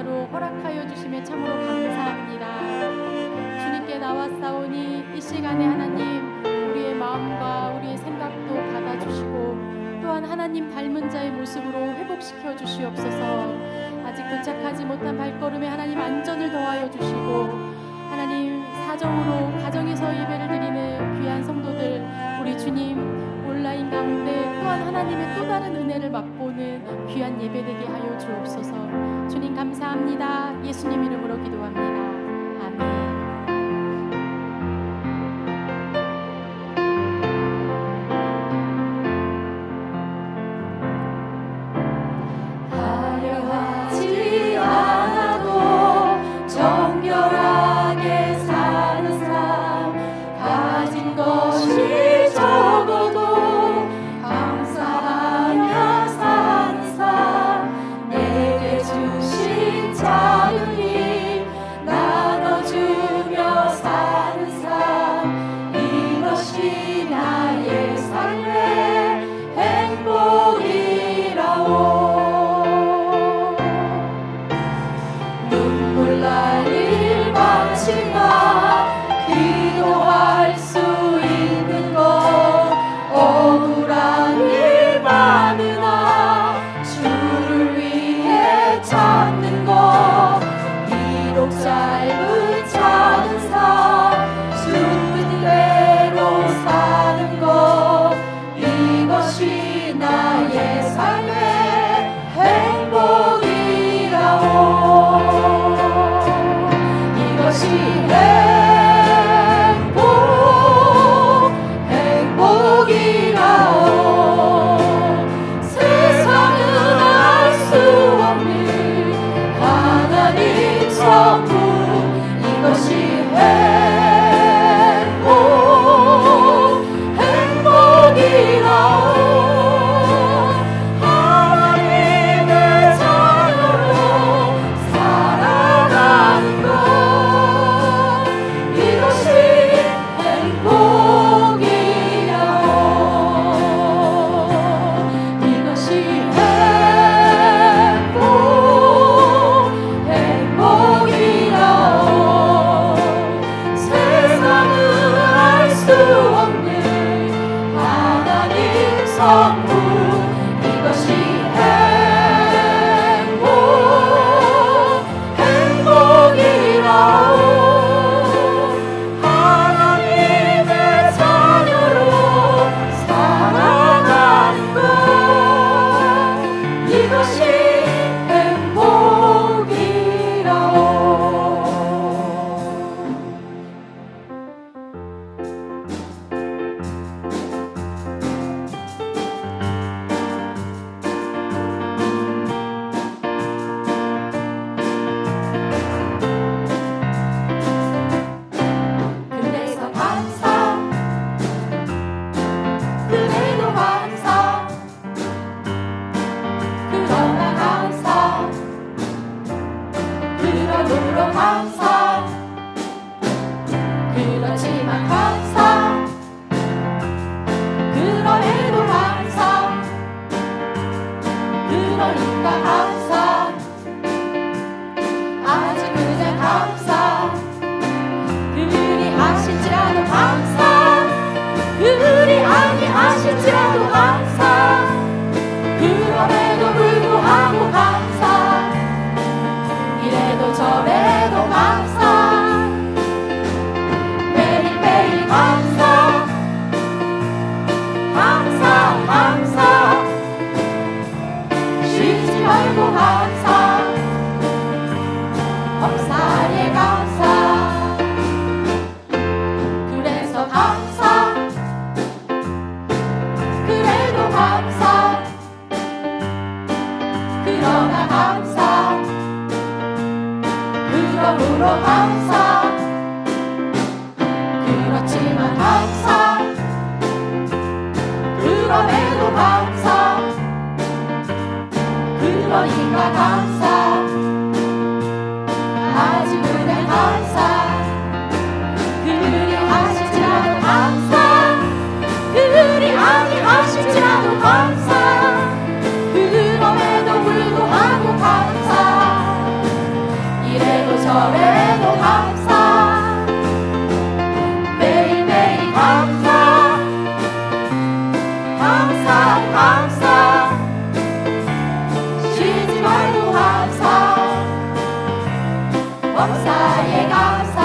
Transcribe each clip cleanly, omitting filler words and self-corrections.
자로 허락하여 주심에 참으로 감사합니다. 주님께 나왔사오니 이 시간에 하나님 우리의 마음과 우리의 생각도 받아주시고 또한 하나님 닮은 자의 모습으로 회복시켜 주시옵소서. 아직 도착하지 못한 발걸음에 하나님 안전을 더하여 주시고 하나님 사정으로 가정에서 예배를 드리는 귀한 성도들 우리 주님 온라인 가운데 또한 하나님의 또 다른 은혜를 맛보는 귀한 예배되게 하여 주옵소서. 주님 감사합니다. 예수님 이름으로 기도합니다. 아멘. 정결하게 사는 삶 가진 것이 적어도 감사하며 사는 삶 내게 주신 작은 힘 나눠주며 사는 삶 이것이 나의 삶의 행복이라오. 눈물 날 일 많지만 기도할 수 있는 것 억울한 일 많으나 주를 위해 찾는 것 비록 짧은 작은 삶 주는 대로 사는 것 이것이 나의 삶의 행복이라오. 이것이 행복이라오. 세상은 알 수 없는 하나님 선물 이것이 행복이라오. 하나님의 자녀로 살아가는 것 이것이 행복이라오. 이것이 행복이라오. 세상은 알 수 없는 하나님 선물 이것이 행복이라오. 하나님의 자녀로 살아가는 것 이것이 행복이라오. 그래서 감사 그래도 감사 그러나 감사 그러므로 감사 그렇지만 감사 그럼에도 감사 그러니까 감사 아직 그냥 감사 그리 하실지라도 감사 그리 아니하실지라도 감사 그럼에도 불구하고 감사 이래도 저래도 감사 매일매일 감사 감사 쉬지 말고 감사 감사에 감사 그래서 감사 그래도 감사 그러나 감사 그러므로 감사 그렇지만 감사 그럼에도 감사 그러니까 감사 아직 그냥 감사 그리 하실지라도 감사 그리 아니하실지라도 감사 그럼에도 불구하고 감사 절에도 감사 매일매일 감사 감사 감사 쉬지 말고 감사 범사에 감사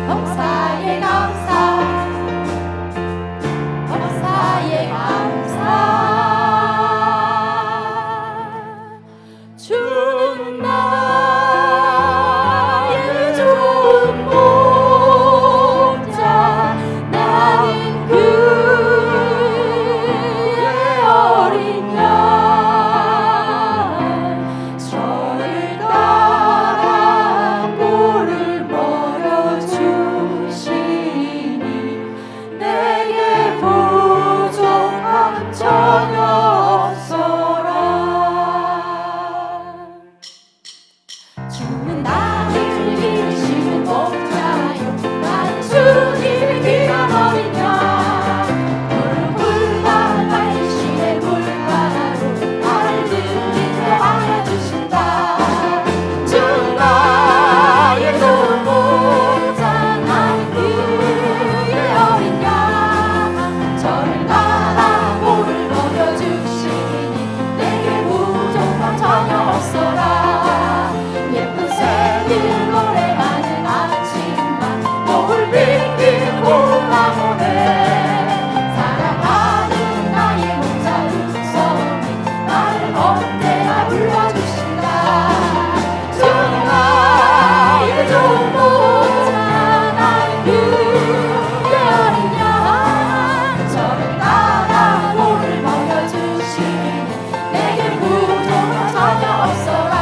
범사에 감사 범사에 감사 주는 나의 좋은 목자 나는 그의 어린 양 저를 따라 꼴을 먹여주시니 내게 부족함 전혀 없어라 주는 나를 기르시는 목자요 난 주님의 귀한 어린 양 푸른 말씀의 물가로 나를 늘 인도하여 주신다 주는 나의 좋은 목자 난 그의 어린 양 저를 따라 꼴을 먹여주시니 내게 부족함 전혀 없어라 예쁜 새들 노래하는 아침만 노을 빛기는 봄나무네 사랑하는 나의 목자 육성이 나를 언제나 불러주신다 주는 나의 좋은 목자 나는 그의 어린 양 저를 따라 꼴을 먹여주시니 내게 부족함 전혀 없어라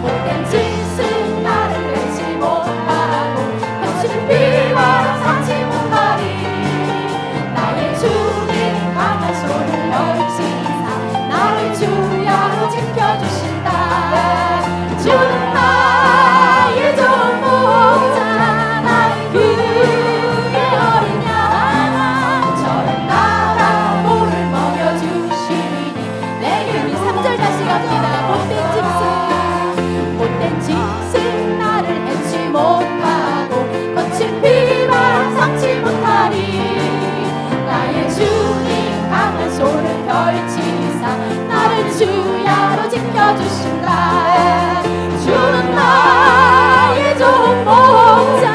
못된 짓은 나를 내지 못하고 거칠은 비바람 삼지 못하리 나의 주님 강한 손을 넓히사 나를 주야로 지켜주신다 주는 나의 좋은 목자 나는 그의 어린 양 저를 따라 꼴을 먹여주시니 내게 우리 3절 다시 갑니다 못된 짓은 나를 해치 못하고 거친 비바람 삼지 못하리 나의 주님 강한 손을 펼치사 나를 주야로 지켜주신다 주는 나의 좋은 목자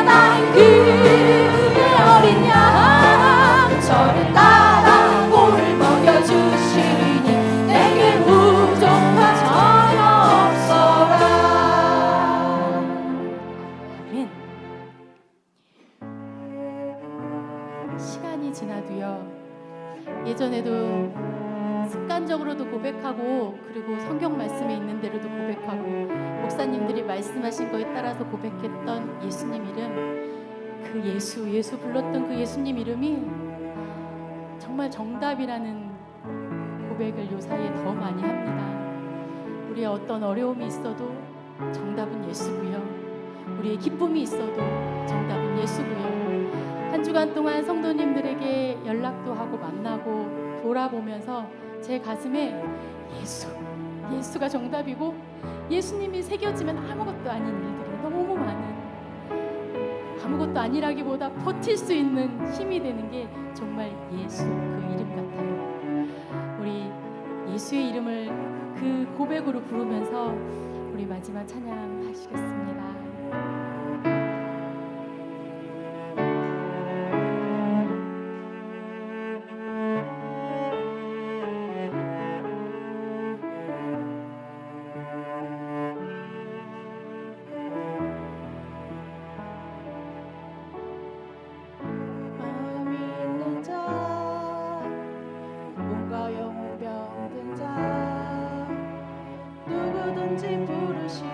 나는 그의 어린 양 저를 따라 꼴을 먹여주시니 내게 부족함 전혀 없어라 아멘. 시간이 지나도요 예전에도 습관적으로도 고백하고 그리고 성경 말씀에 있는 대로도 고백하고 목사님들이 말씀하신 거에 따라서 고백했던 예수님 이름 그 예수 불렀던 그 예수님 이름이 정말 정답이라는 고백을 요사이에 더 많이 합니다. 우리의 어떤 어려움이 있어도 정답은 예수고요 우리의 기쁨이 있어도 정답은 예수고요 한 주간 동안 성도님들에게 연락도 하고 만나고 돌아보면서 제 가슴에 예수가 정답이고 예수님이 새겨지면 아무것도 아닌 일들이 너무 많은 아무것도 아니라기보다 버틸 수 있는 힘이 되는 게 정말 예수 그 이름 같아요. 우리 예수의 이름을 그 고백으로 부르면서 우리 마지막 찬양 하시겠습니다. 누구든지 부르시오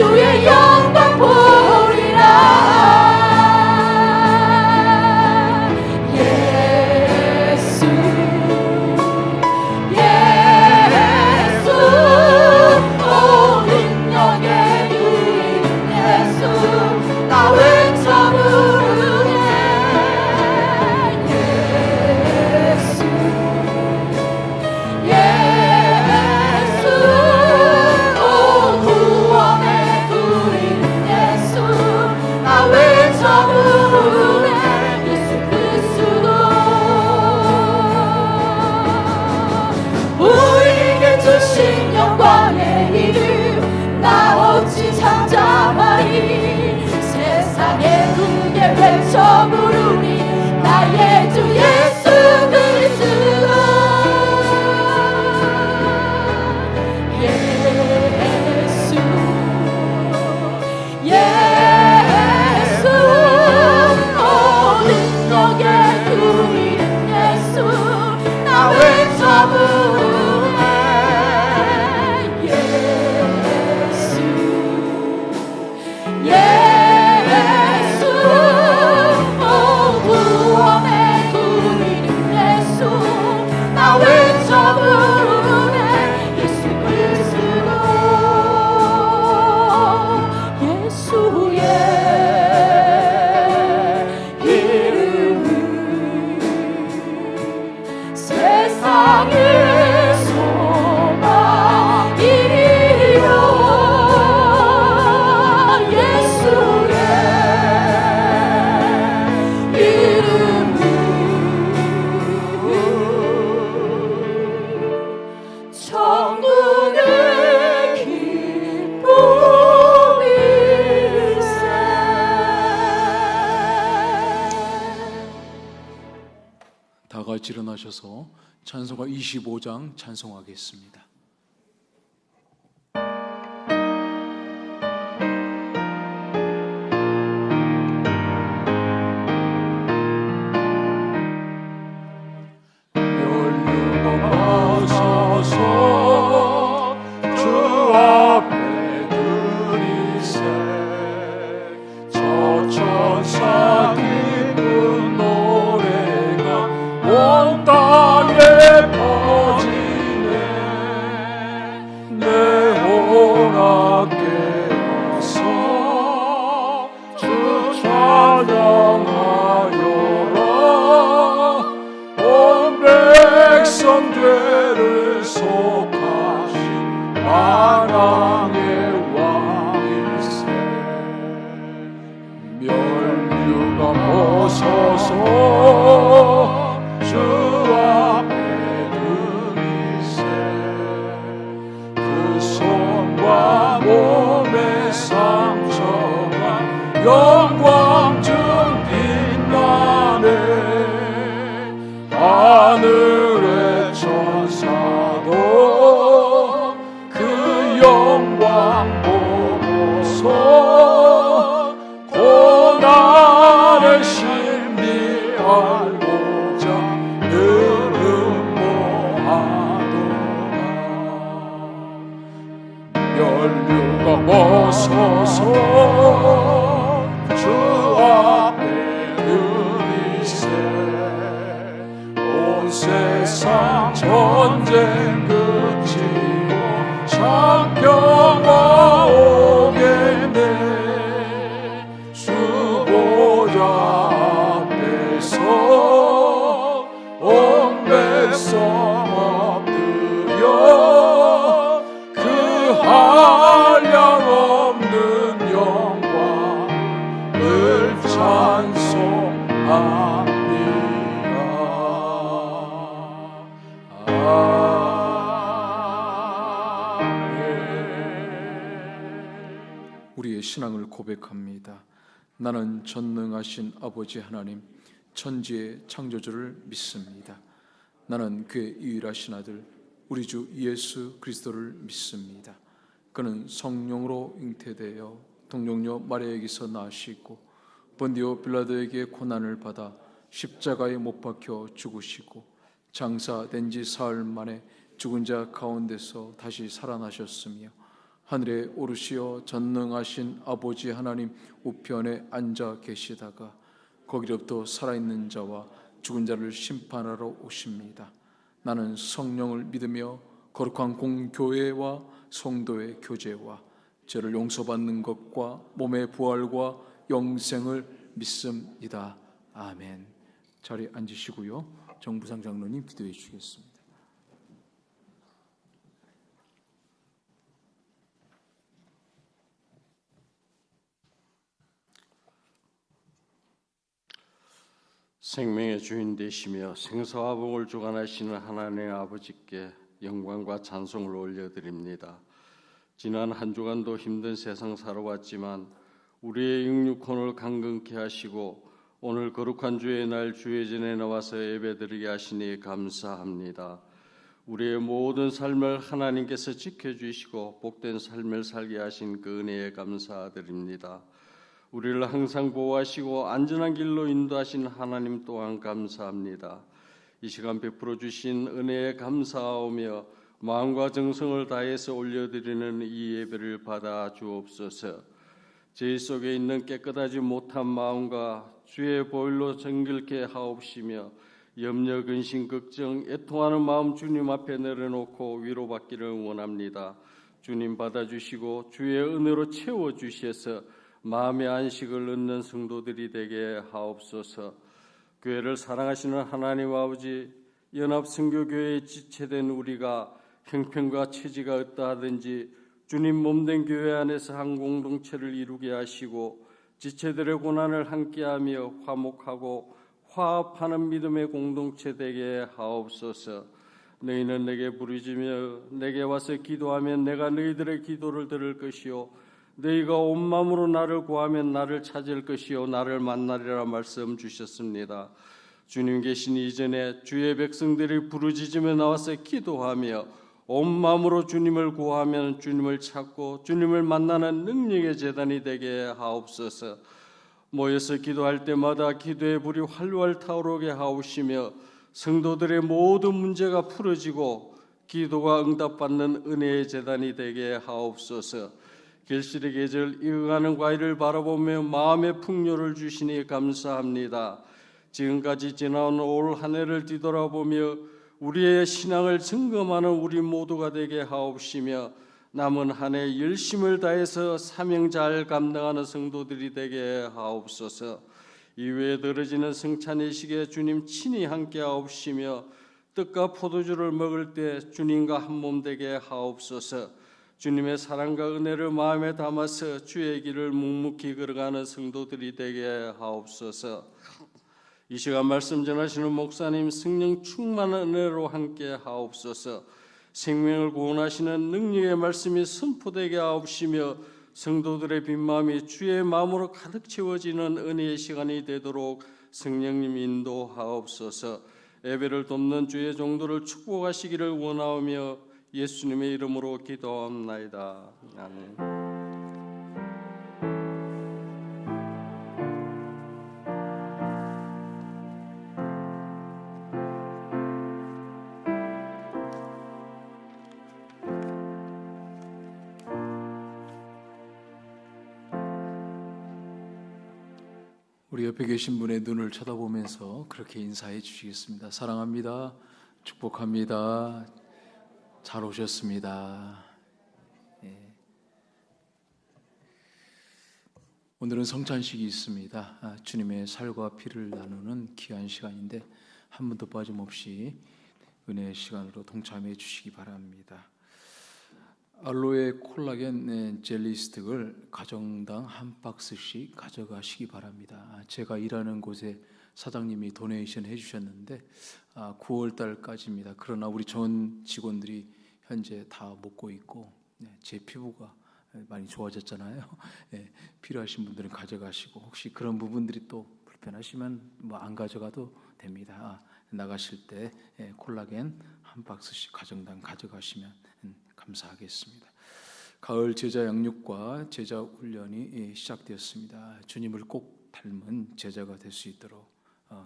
주의 영광 보리라. 예수 예수 오 능력의 주인 예수 나 외쳐 부르네. 예수 예수 오 구원의 주인 예수 나 외쳐 부르네. 예수 그리스도 우리에게 주신 영광의 이름 나 어찌 잠잠하리. 세상에 크게 외쳐 부르니 나의 주 예수 그리스도. 예수 예수 오 능력의 주인 예수 나 외쳐 부르네. 예수 예수 오 구원의 주인 예수 나 외쳐 부르네. 예수 그리스도 예수의 이름은 세상의 소망이요. 예수의 이름은 천국의 기쁨일세. 다 같이 일어나셔서 찬송가 25장 찬송하겠습니다. 열려가셔서 주 앞에 들이세 저 천사 기쁜 노래가 온 땅에 퍼지네. 내 오락께서 주 찬양하여라. 온 백성들을 속하신 만왕의 왕일세. 면류가 벗어서 주 앞에 들이세 그 손과 몸의 상처가 영광 중 빛나네. 하늘의 천사도 그 영광 보고서 고난을 심히 알고자 늘 음모하도다. 연류가 벗어서 주 앞에 들이세 온 세상 전쟁 그치고 참평화 오겠네. 수보자 앞에서 온 백성 엎드려 그 한량없는 영광을 찬송합니다. 우리의 신앙을 고백합니다. 나는 전능하신 아버지 하나님, 천지의 창조주를 믿습니다. 나는 그의 유일하신 아들 우리 주 예수 그리스도를 믿습니다. 그는 성령으로 잉태되어 동정녀 마리아에게서 나시고 본디오 빌라도에게 고난을 받아 십자가에 못 박혀 죽으시고 장사된 지 사흘 만에 죽은 자 가운데서 다시 살아나셨으며 하늘에 오르시어 전능하신 아버지 하나님 우편에 앉아 계시다가 거기로부터 살아있는 자와 죽은 자를 심판하러 오십니다. 나는 성령을 믿으며 거룩한 공교회와 성도의 교제와 죄를 용서받는 것과 몸의 부활과 영생을 믿습니다. 아멘. 자리에 앉으시고요. 정부상 장로님 기도해 주시겠습니다. 생명의 주인 되시며 생사와 복을 주관하시는 하나님 아버지께 영광과 찬송을 올려드립니다. 지난 한 주간도 힘든 세상 살아왔지만 우리의 육육혼을 강건케 하시고 오늘 거룩한 주의 날 주의 전에 나와서 예배드리게 하시니 감사합니다. 우리의 모든 삶을 하나님께서 지켜주시고 복된 삶을 살게 하신 그 은혜에 감사드립니다. 우리를 항상 보호하시고 안전한 길로 인도하신 하나님 또한 감사합니다. 이 시간 베풀어 주신 은혜에 감사하오며 마음과 정성을 다해서 올려드리는 이 예배를 받아 주옵소서. 죄 속에 있는 깨끗하지 못한 마음과 주의 보혈로 정결케 하옵시며 염려, 근심, 걱정, 애통하는 마음 주님 앞에 내려놓고 위로받기를 원합니다. 주님 받아주시고 주의 은혜로 채워주셔서 마음의 안식을 얻는 성도들이 되게 하옵소서. 교회를 사랑하시는 하나님 아버지, 연합선교교회에 지체된 우리가 형편과 처지가 어떠하든지 주님 몸된 교회 안에서 한 공동체를 이루게 하시고 지체들의 고난을 함께하며 화목하고 화합하는 믿음의 공동체 되게 하옵소서. 너희는 내게 부르짖으며 내게 와서 기도하면 내가 너희들의 기도를 들을 것이요 너희가 온 마음으로 나를 구하면 나를 찾을 것이요 나를 만나리라 말씀 주셨습니다. 주님 계신 이전에 주의 백성들이 부르짖으며 나와서 기도하며 온 마음으로 주님을 구하면 주님을 찾고 주님을 만나는 능력의 제단이 되게 하옵소서. 모여서 기도할 때마다 기도의 불이 활활 타오르게 하옵시며 성도들의 모든 문제가 풀어지고 기도가 응답받는 은혜의 제단이 되게 하옵소서. 결실의 계절 익어가는 과일을 바라보며 마음의 풍요를 주시니 감사합니다. 지금까지 지나온 올 한 해를 뒤돌아보며 우리의 신앙을 점검하는 우리 모두가 되게 하옵시며 남은 한 해 열심을 다해서 사명 잘 감당하는 성도들이 되게 하옵소서. 이외에 늘어지는 성찬의 시기에 주님 친히 함께 하옵시며 떡과 포도주를 먹을 때 주님과 한 몸 되게 하옵소서. 주님의 사랑과 은혜를 마음에 담아서 주의 길을 묵묵히 걸어가는 성도들이 되게 하옵소서. 이 시간 말씀 전하시는 목사님 성령 충만한 은혜로 함께 하옵소서. 생명을 구원하시는 능력의 말씀이 선포되게 하옵시며 성도들의 빈 마음이 주의 마음으로 가득 채워지는 은혜의 시간이 되도록 성령님 인도하옵소서. 예배를 돕는 주의 종도를 축복하시기를 원하오며 예수님의 이름으로 기도합나이다. 아멘. 우리 옆에 계신 분의 눈을 쳐다보면서 그렇게 인사해 주시겠습니다. 사랑합니다. 축복합니다. 잘 오셨습니다. 예. 오늘은 성찬식이 있습니다. 주님의 살과 피를 나누는 귀한 시간인데 한 번도 빠짐없이 은혜의 시간으로 동참해 주시기 바랍니다. 알로에 콜라겐 젤리 스틱을 가정당 한 박스씩 가져가시기 바랍니다. 제가 일하는 곳에 사장님이 도네이션 해주셨는데 9월 달까지입니다. 그러나 우리 전 직원들이 현재 다 먹고 있고 제 피부가 많이 좋아졌잖아요. 필요하신 분들은 가져가시고 혹시 그런 부분들이 또 불편하시면 안 가져가도 됩니다. 나가실 때 콜라겐 한 박스씩 가정당 가져가시면 감사하겠습니다. 가을 제자 양육과 제자 훈련이 시작되었습니다. 주님을 꼭 닮은 제자가 될 수 있도록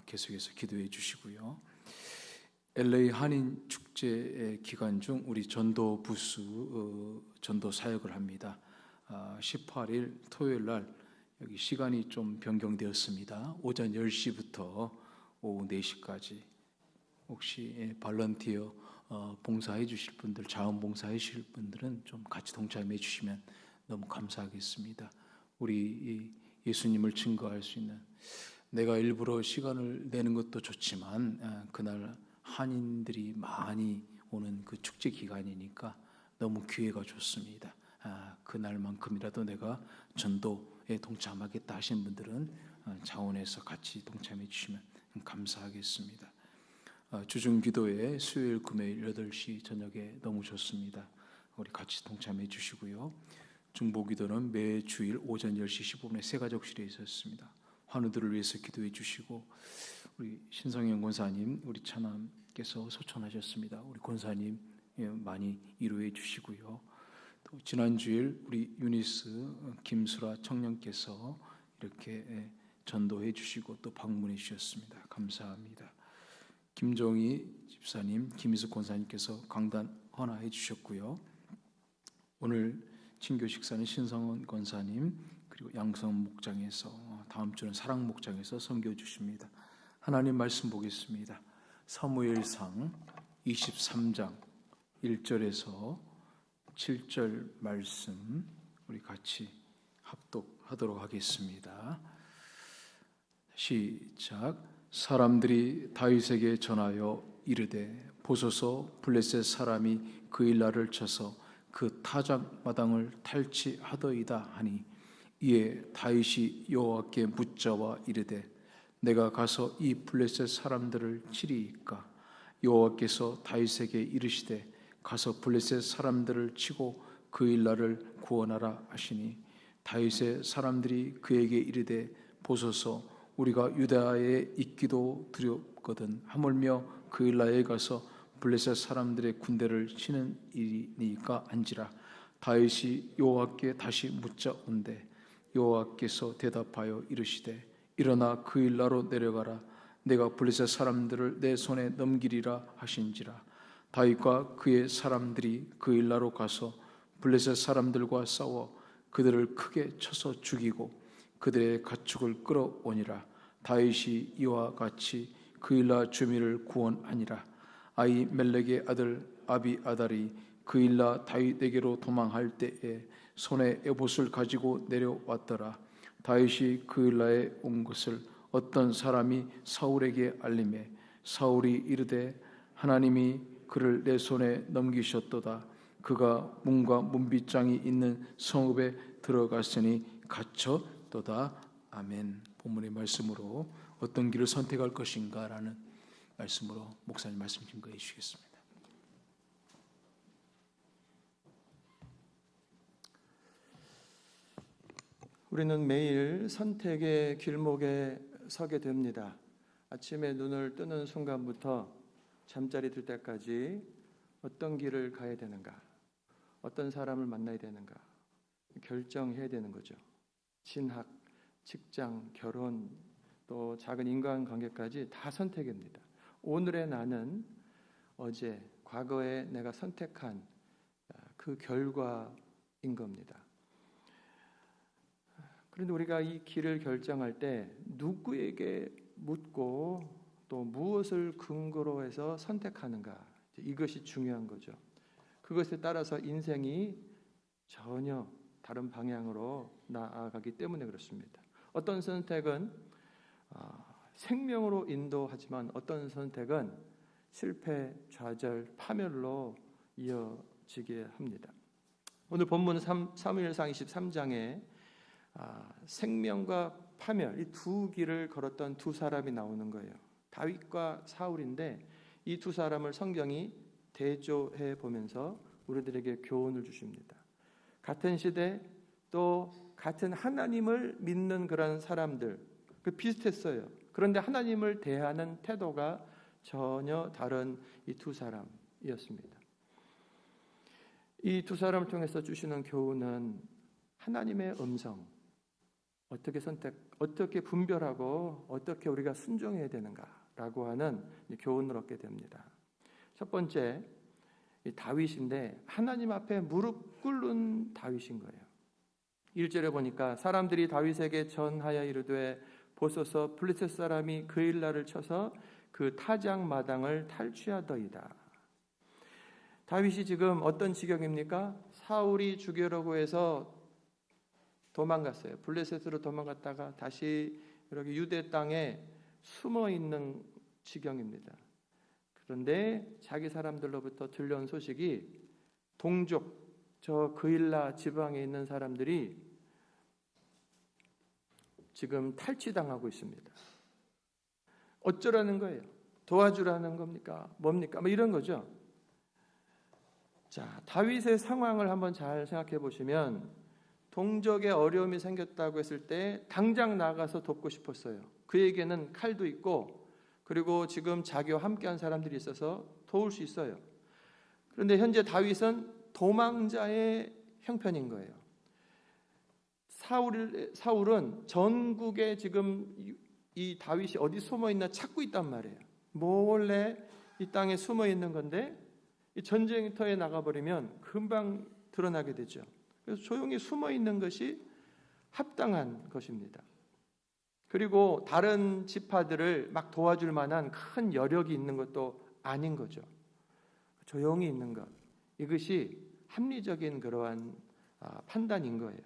계속해서 기도해 주시고요. LA 한인 축제 기간 중 우리 전도 부스 전도 사역을 합니다. 18일 토요일 날 여기 시간이 좀 변경되었습니다. 오전 10시부터 오후 4시까지 혹시 발런티어 봉사해 주실 분들, 자원봉사해 주실 분들은 좀 같이 동참해 주시면 너무 감사하겠습니다. 우리 예수님을 증거할 수 있는, 내가 일부러 시간을 내는 것도 좋지만 그날 한인들이 많이 오는 그 축제 기간이니까 너무 기회가 좋습니다. 그날만큼이라도 내가 전도에 동참하겠다 하시는 분들은 자원해서 같이 동참해 주시면 감사하겠습니다. 주중기도회 수요일 금요일 8시 저녁에 너무 좋습니다. 우리 같이 동참해 주시고요. 중보기도는 매 주일 오전 10시 15분에 새가족실에 있었습니다. 환우들을 위해서 기도해 주시고, 우리 신성현 권사님, 우리 차남께서 소천하셨습니다. 우리 권사님 많이 위로해 주시고요. 또 지난주일 우리 유니스 김수라 청년께서 이렇게 전도해 주시고 또 방문해 주셨습니다. 감사합니다. 김정희 집사님, 김희숙 권사님께서 강단 헌화해 주셨고요. 오늘 친교 식사는 신성원 권사님 그리고 양성 목장에서, 다음 주는 사랑 목장에서 섬겨 주십니다. 하나님 말씀 보겠습니다. 사무엘상 23장 1절에서 7절 말씀 우리 같이 합독하도록 하겠습니다. 시작. 사람들이 다윗에게 전하여 이르되 보소서 블레셋 사람이 그 일날을 쳐서 그 타작마당을 탈취하더이다 하니, 이에 다윗이 여호와께 묻자와 이르되 내가 가서 이 블레셋 사람들을 치리이까? 여호와께서 다윗에게 이르시되 가서 블레셋 사람들을 치고 그 일날을 구원하라 하시니, 다윗의 사람들이 그에게 이르되 보소서 우리가 유다에 있기도 두렵거든 하물며 그 일날에 가서 블레셋 사람들의 군대를 치는 일이니까 안지라. 다윗이 여호와께 다시 묻자온대 여호와께서 대답하여 이르시되 일어나 그 일나로 내려가라. 내가 블레셋 사람들을 내 손에 넘기리라 하신지라. 다윗과 그의 사람들이 그 일나로 가서 블레셋 사람들과 싸워 그들을 크게 쳐서 죽이고 그들의 가축을 끌어오니라. 다윗이 이와 같이 그 일나 주민을 구원하니라. 아히멜렉의 아들 아비아달이 그 일나 다윗에게로 도망할 때에 손에 에봇을 가지고 내려왔더라. 다윗이 그 일나에 온 것을 어떤 사람이 사울에게 알림해 사울이 이르되 하나님이 그를 내 손에 넘기셨도다. 그가 문과 문빗장이 있는 성읍에 들어갔으니 갇혔도다. 아멘. 본문의 말씀으로 어떤 길을 선택할 것인가 라는 말씀으로 목사님 말씀 증거해 주시겠습니다. 우리는 매일 선택의 길목에 서게 됩니다. 아침에 눈을 뜨는 순간부터 잠자리 들 때까지 어떤 길을 가야 되는가, 어떤 사람을 만나야 되는가 결정해야 되는 거죠. 진학, 직장, 결혼, 또 작은 인간관계까지 다 선택입니다. 오늘의 나는 어제, 과거에 내가 선택한 그 결과인 겁니다. 그런데 우리가 이 길을 결정할 때 누구에게 묻고 또 무엇을 근거로 해서 선택하는가, 이것이 중요한 거죠. 그것에 따라서 인생이 전혀 다른 방향으로 나아가기 때문에 그렇습니다. 어떤 선택은 생명으로 인도하지만 어떤 선택은 실패, 좌절, 파멸로 이어지게 합니다. 오늘 본문 사무엘상 23장에 생명과 파멸, 이 두 길을 걸었던 두 사람이 나오는 거예요. 다윗과 사울인데 이 두 사람을 성경이 대조해 보면서 우리들에게 교훈을 주십니다. 같은 시대 또 같은 하나님을 믿는 그런 사람들, 비슷했어요. 그런데 하나님을 대하는 태도가 전혀 다른 이 두 사람이었습니다. 이 두 사람을 통해서 주시는 교훈은 하나님의 음성, 어떻게 분별하고 어떻게 우리가 순종해야 되는가라고 하는 교훈을 얻게 됩니다. 첫 번째 이 다윗인데 하나님 앞에 무릎 꿇는 다윗인 거예요. 1절에 보니까 사람들이 다윗에게 전하여 이르되 보소서 블레셋 사람이 그일라를 쳐서 그 타작 마당을 탈취하더이다. 다윗이 지금 어떤 지경입니까? 사울이 죽이려고 해서 도망갔어요. 블레셋으로 도망갔다가 다시 이렇게 유대 땅에 숨어 있는 지경입니다. 그런데 자기 사람들로부터 들려온 소식이 동족 저 그일라 지방에 있는 사람들이 지금 탈취당하고 있습니다. 어쩌라는 거예요? 도와주라는 겁니까? 뭡니까? 뭐 이런 거죠. 자, 다윗의 상황을 한번 잘 생각해 보시면 동족에 어려움이 생겼다고 했을 때 당장 나가서 돕고 싶었어요. 그에게는 칼도 있고 그리고 지금 자기와 함께한 사람들이 있어서 도울 수 있어요. 그런데 현재 다윗은 도망자의 형편인 거예요. 사울은 전국에 지금 이 다윗이 어디 숨어 있나 찾고 있단 말이에요. 몰래 이 땅에 숨어 있는 건데 이 전쟁터에 나가버리면 금방 드러나게 되죠. 그래서 조용히 숨어 있는 것이 합당한 것입니다. 그리고 다른 지파들을 막 도와줄 만한 큰 여력이 있는 것도 아닌 거죠. 조용히 있는 것, 이것이 합리적인 그러한 판단인 거예요.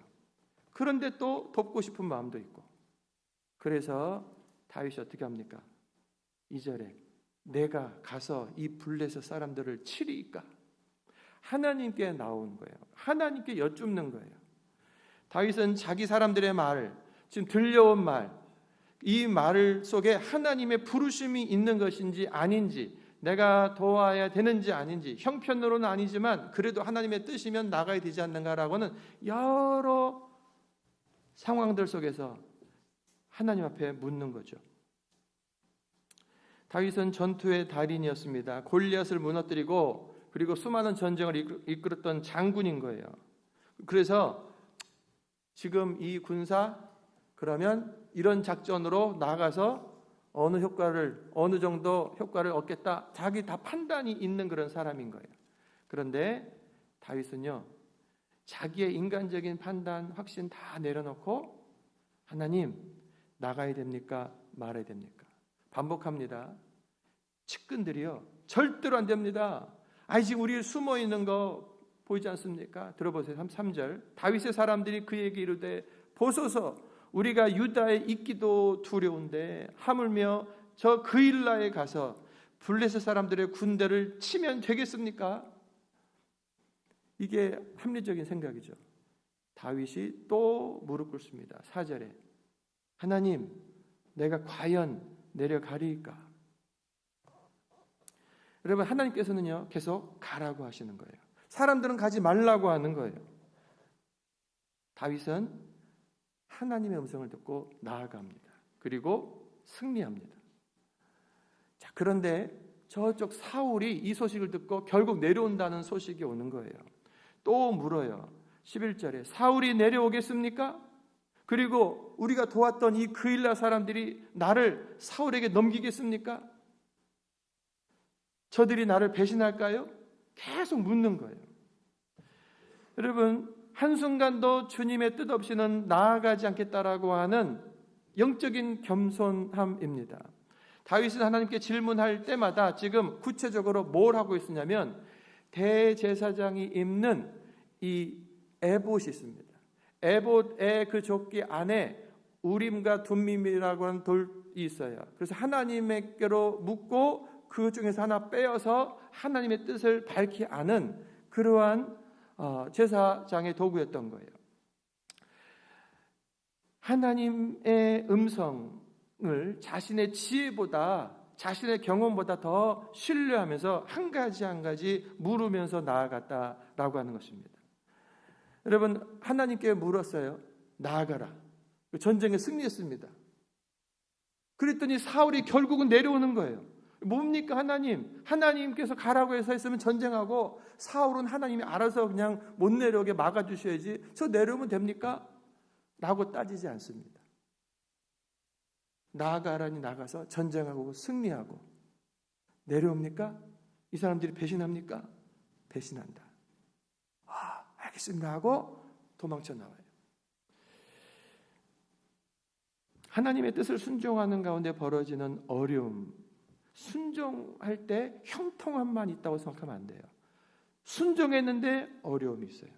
그런데 또 돕고 싶은 마음도 있고. 그래서 다윗이 어떻게 합니까? 2절에 내가 가서 이 블레셋 사람들을 치리이까? 하나님께 나온 거예요. 하나님께 여쭙는 거예요. 다윗은 자기 사람들의 말, 지금 들려온 말, 이 말 속에 하나님의 부르심이 있는 것인지 아닌지, 내가 도와야 되는지 아닌지, 형편으로는 아니지만 그래도 하나님의 뜻이면 나가야 되지 않는가라고는 여러 상황들 속에서 하나님 앞에 묻는 거죠. 다윗은 전투의 달인이었습니다. 골리앗을 무너뜨리고 그리고 수많은 전쟁을 이끌었던 장군인 거예요. 그래서 지금 이 군사 그러면 이런 작전으로 나가서 어느 정도 효과를 얻겠다. 자기 다 판단이 있는 그런 사람인 거예요. 그런데 다윗은요, 자기의 인간적인 판단, 확신 다 내려놓고 하나님 나가야 됩니까? 말아야 됩니까? 반복합니다. 측근들이요, 절대로 안 됩니다. 지금 우리 숨어 있는 거 보이지 않습니까? 들어보세요. 3절. 다윗의 사람들이 그에게 이르되 보소서 우리가 유다에 있기도 두려운데 하물며 저 그일라에 가서 블레셋 사람들의 군대를 치면 되겠습니까? 이게 합리적인 생각이죠. 다윗이 또 무릎 꿇습니다. 4절에 하나님 내가 과연 내려가리이까? 여러분, 하나님께서는요 계속 가라고 하시는 거예요. 사람들은 가지 말라고 하는 거예요. 다윗은 하나님의 음성을 듣고 나아갑니다. 그리고 승리합니다. 자, 그런데 저쪽 사울이 이 소식을 듣고 결국 내려온다는 소식이 오는 거예요. 또 물어요. 11절에 사울이 내려오겠습니까? 그리고 우리가 도왔던 이 그일라 사람들이 나를 사울에게 넘기겠습니까? 저들이 나를 배신할까요? 계속 묻는 거예요. 여러분, 한순간도 주님의 뜻 없이는 나아가지 않겠다라고 하는 영적인 겸손함입니다. 다윗은 하나님께 질문할 때마다 지금 구체적으로 뭘 하고 있었냐면 대제사장이 입는 이 에봇이 있습니다. 에봇의 그 조끼 안에 우림과 둠밈이라고 하는 돌이 있어요. 그래서 하나님께로 묻고 그 중에서 하나 빼어서 하나님의 뜻을 밝히 아는 그러한 제사장의 도구였던 거예요. 하나님의 음성을 자신의 지혜보다, 자신의 경험보다 더 신뢰하면서 한 가지 물으면서 나아갔다라고 하는 것입니다. 여러분, 하나님께 물었어요. 나아가라. 전쟁에 승리했습니다. 그랬더니 사울이 결국은 내려오는 거예요. 뭡니까 하나님? 하나님께서 가라고 해서 했으면 전쟁하고 사울은 하나님이 알아서 그냥 못 내려오게 막아주셔야지 저 내려오면 됩니까? 라고 따지지 않습니다. 나아가라니 나가서 전쟁하고 승리하고 내려옵니까? 이 사람들이 배신합니까? 배신한다. 알겠습니다 하고 도망쳐 나와요. 하나님의 뜻을 순종하는 가운데 벌어지는 어려움, 순종할 때 형통함만 있다고 생각하면 안 돼요. 순종했는데 어려움이 있어요.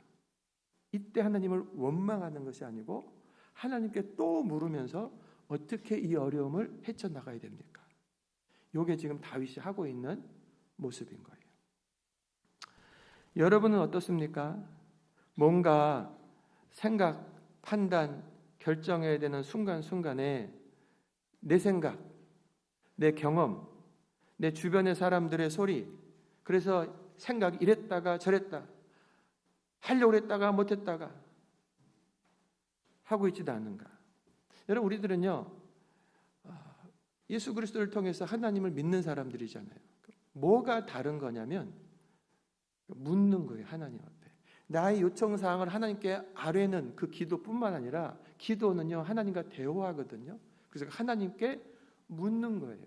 이때 하나님을 원망하는 것이 아니고 하나님께 또 물으면서 어떻게 이 어려움을 헤쳐나가야 됩니까? 이게 지금 다윗이 하고 있는 모습인 거예요. 여러분은 어떻습니까? 뭔가 생각, 판단, 결정해야 되는 순간순간에 내 생각, 내 경험, 내 주변의 사람들의 소리, 그래서 생각이 이랬다가 저랬다, 하려고 했다가 못했다가 하고 있지도 않는가? 여러분, 우리들은요, 예수 그리스도를 통해서 하나님을 믿는 사람들이잖아요. 뭐가 다른 거냐면 묻는 거예요. 하나님 앞에 나의 요청사항을 하나님께 아뢰는 그 기도뿐만 아니라 기도는요, 하나님과 대화하거든요. 그래서 하나님께 묻는 거예요.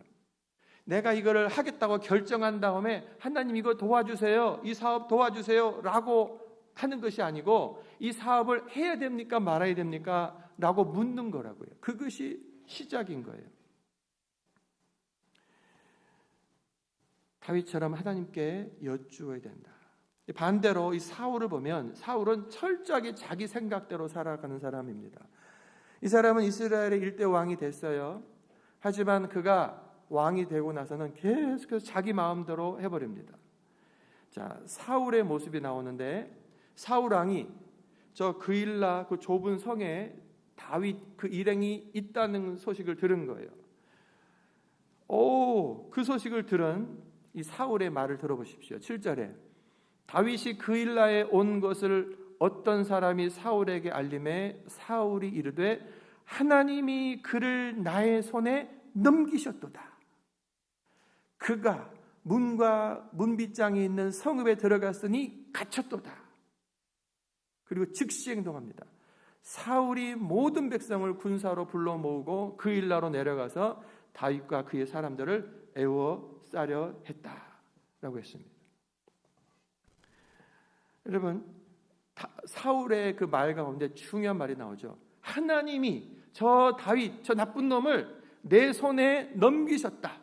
내가 이거를 하겠다고 결정한 다음에 하나님 이거 도와주세요, 이 사업 도와주세요 라고 하는 것이 아니고 이 사업을 해야 됩니까 말아야 됩니까 라고 묻는 거라고요. 그것이 시작인 거예요. 다윗처럼 하나님께 여쭈어야 된다. 반대로 이 사울을 보면 사울은 철저하게 자기 생각대로 살아가는 사람입니다. 이 사람은 이스라엘의 일대 왕이 됐어요. 하지만 그가 왕이 되고 나서는 계속해서 자기 마음대로 해버립니다. 자, 사울의 모습이 나오는데 사울 왕이 저 그일라 그 좁은 성에 다윗 그 일행이 있다는 소식을 들은 거예요. 그 소식을 들은 이 사울의 말을 들어보십시오. 7절에 다윗이 그일라에 온 것을 어떤 사람이 사울에게 알림해 사울이 이르되 하나님이 그를 나의 손에 넘기셨도다. 그가 문과 문빗장이 있는 성읍에 들어갔으니 갇혔도다. 그리고 즉시 행동합니다. 사울이 모든 백성을 군사로 불러 모으고 그일라로 내려가서 다윗과 그의 사람들을 애워싸려 했다라고 했습니다. 여러분, 사울의 그 말 가운데 중요한 말이 나오죠. 하나님이 저 다윗, 저 나쁜 놈을 내 손에 넘기셨다.